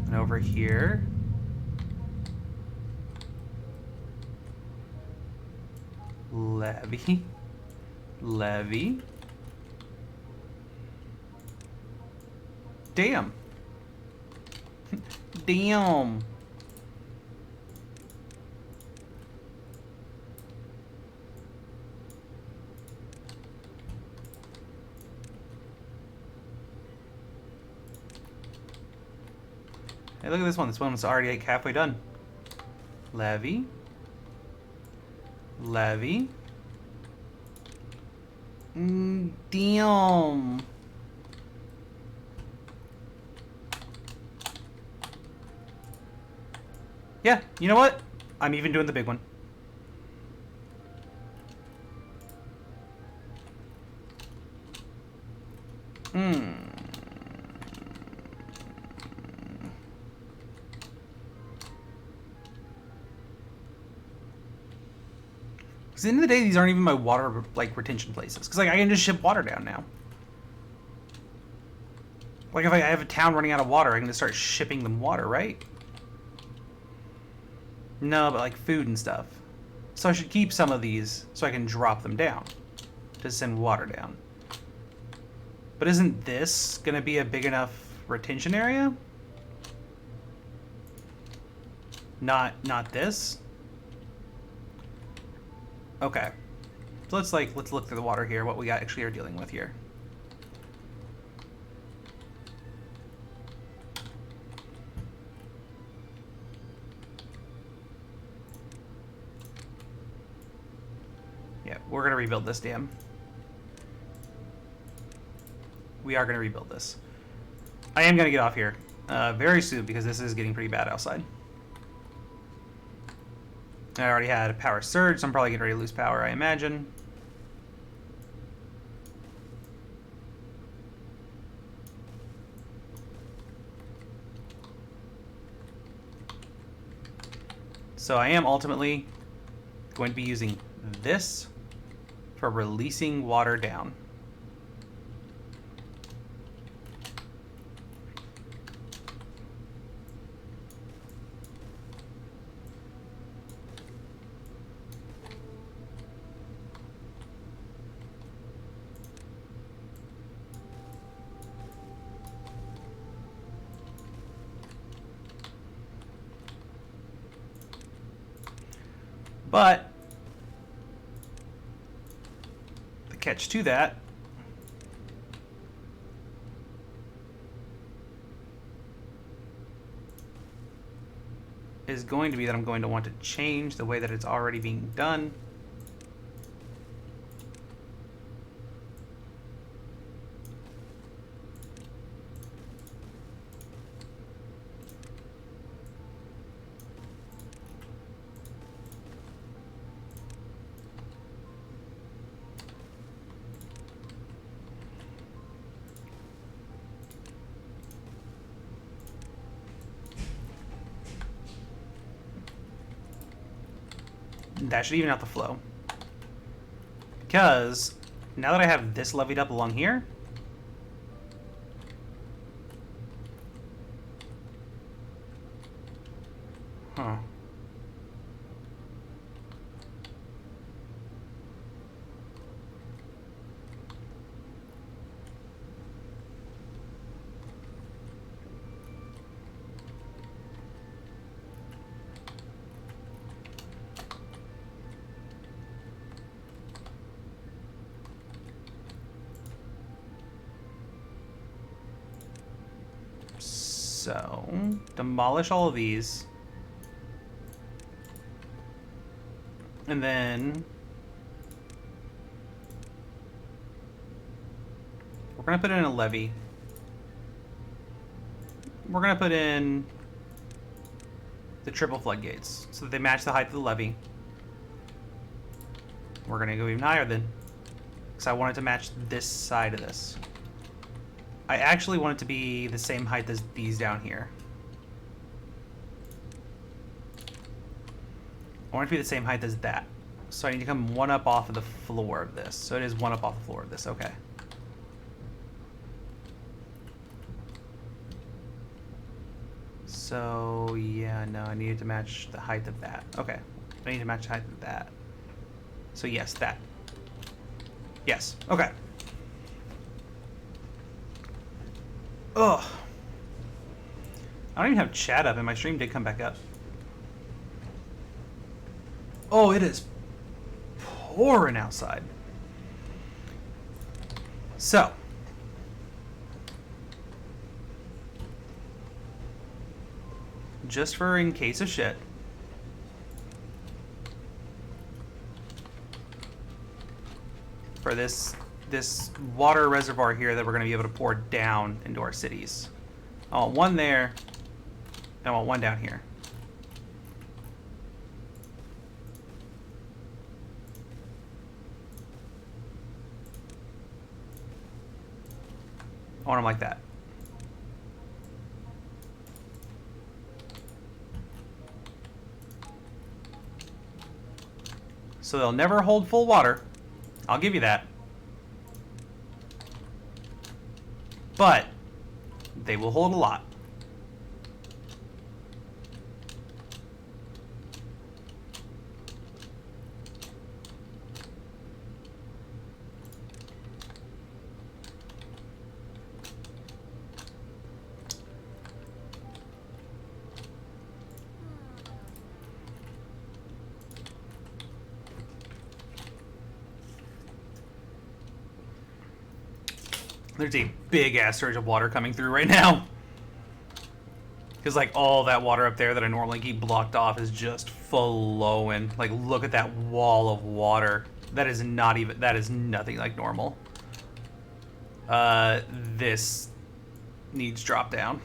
And over here, levee, levee, dam. Damn. Hey, look at this one. This one's already like halfway done. Levee. Levee. Damn. Yeah, you know what? I'm even doing the big one. Because at the end of the day, these aren't even my water like retention places. Because like I can just ship water down now. Like if I have a town running out of water, I can just start shipping them water, right? No, but like food and stuff. So I should keep some of these so I can drop them down to send water down. But isn't this going to be a big enough retention area? Not this? Okay. So let's look through the water here, what we actually are dealing with here. we're gonna rebuild this dam. We are gonna rebuild this. I am gonna get off here very soon because this is getting pretty bad outside. I already had a power surge, so I'm probably getting ready to lose power, I imagine. So I am ultimately going to be using this for releasing water down. But the catch to that is going to be that I'm going to want to change the way that it's already being done. That should even out the flow. Because now that I have this levied up along here, huh. So, demolish all of these. And then we're going to put in a levee. We're going to put in the triple floodgates so that they match the height of the levee. We're going to go even higher then, because I want it to match this side of this. I actually want it to be the same height as these down here. I want it to be the same height as that. So I need to come one up off of the floor of this. So it is one up off the floor of this, okay. So, yeah, no, I need it to match the height of that. Okay, I need to match the height of that. So yes, that. Yes, okay. Ugh. I don't even have chat up, and my stream did come back up. Oh, it is pouring outside. So. Just for in case of shit. For this water reservoir here that we're going to be able to pour down into our cities. I want one there, and I want one down here. I want them like that. So they'll never hold full water. I'll give you that. But they will hold a lot. There's a big ass surge of water coming through right now. Because like all that water up there that I normally keep blocked off is just flowing. Like look at that wall of water. That is not even... That is nothing like normal. This needs drop down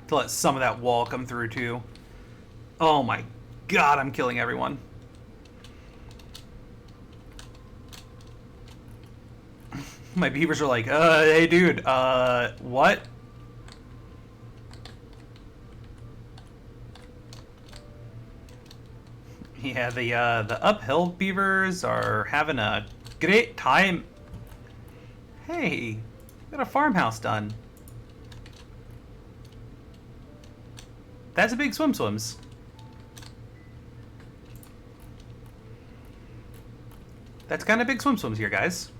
to let some of that wall come through too. Oh my god, I'm killing everyone. My beavers are like, hey dude, what? Yeah, the uphill beavers are having a great time. Hey, got a farmhouse done. That's a big swims. That's kind of big swims here, guys.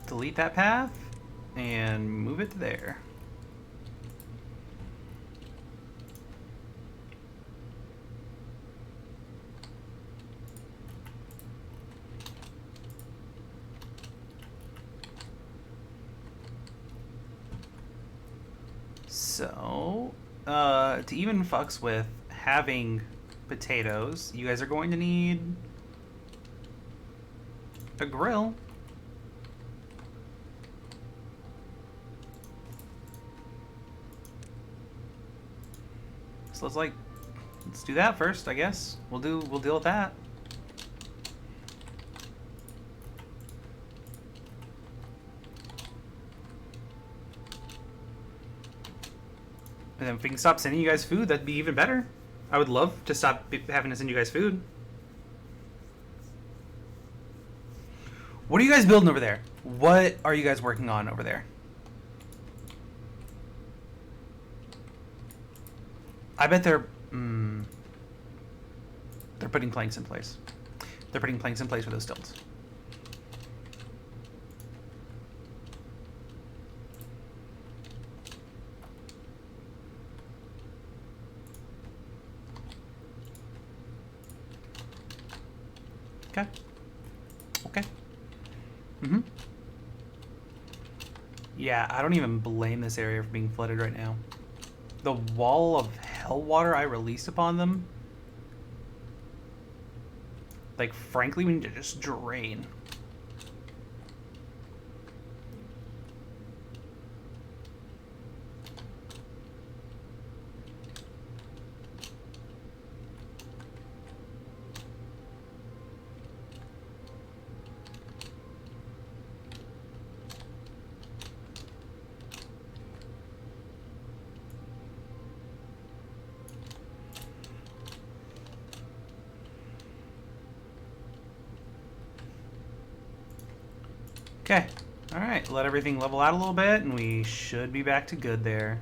Delete that path and move it to there. So, to even fucks with having potatoes, you guys are going to need a grill. So let's do that first, I guess. We'll deal with that. And then if we can stop sending you guys food, that'd be even better. I would love to stop having to send you guys food. What are you guys building over there? What are you guys working on over there? I bet they're putting planks in place. They're putting planks in place for those stilts. Okay. Okay. Mm-hmm. Yeah, I don't even blame this area for being flooded right now. The wall of hell water I released upon them, like, frankly, we need to just drain. Okay. Alright, let everything level out a little bit, and we should be back to good there.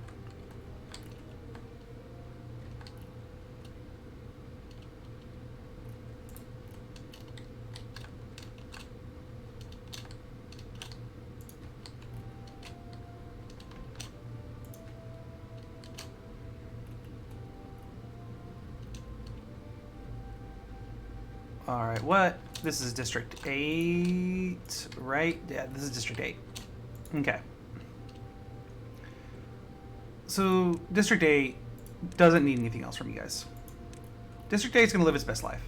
Alright, what? This is District 8, right? Yeah, this is District 8. Okay. So, District 8 doesn't need anything else from you guys. District 8 is going to live its best life.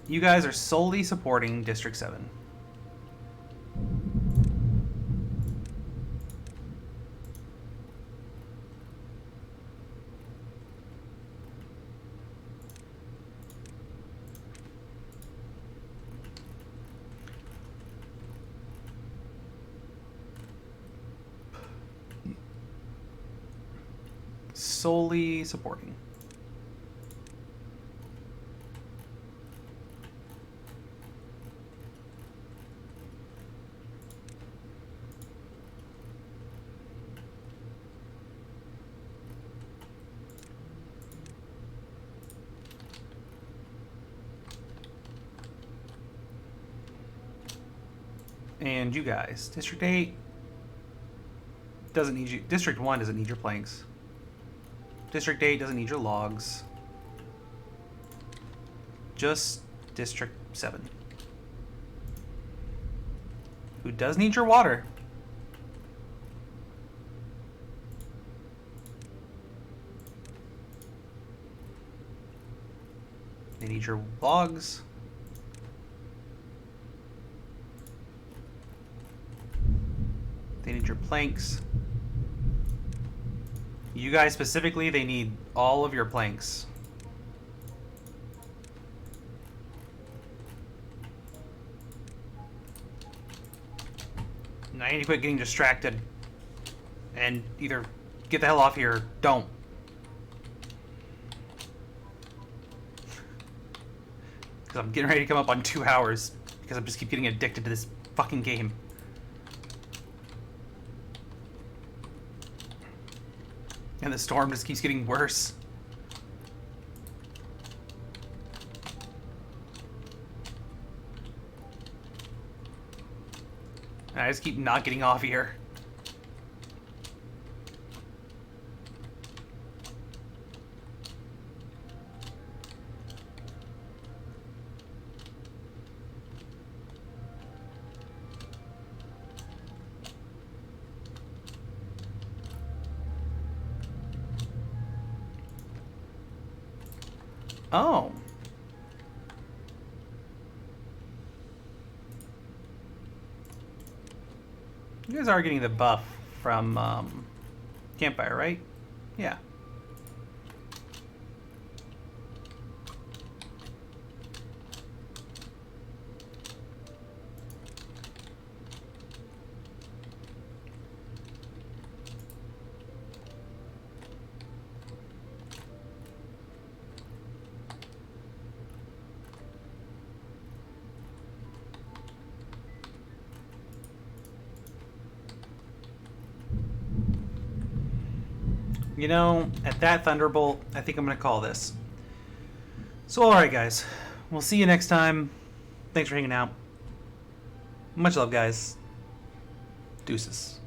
You guys are solely supporting District 7. Solely supporting. And you guys, District 8 doesn't need you. District 1 doesn't need your planks. District 8 doesn't need your logs. Just District 7. Who does need your water? They need your logs. They need your planks. You guys specifically, they need all of your planks. Now I need to quit getting distracted and either get the hell off here or don't. Because I'm getting ready to come up on 2 hours because I just keep getting addicted to this fucking game. And the storm just keeps getting worse. And I just keep not getting off here. Oh. You guys are getting the buff from Campfire, right? Yeah. You know, at that Thunderbolt, I think I'm going to call this. So, alright guys. We'll see you next time. Thanks for hanging out. Much love, guys. Deuces.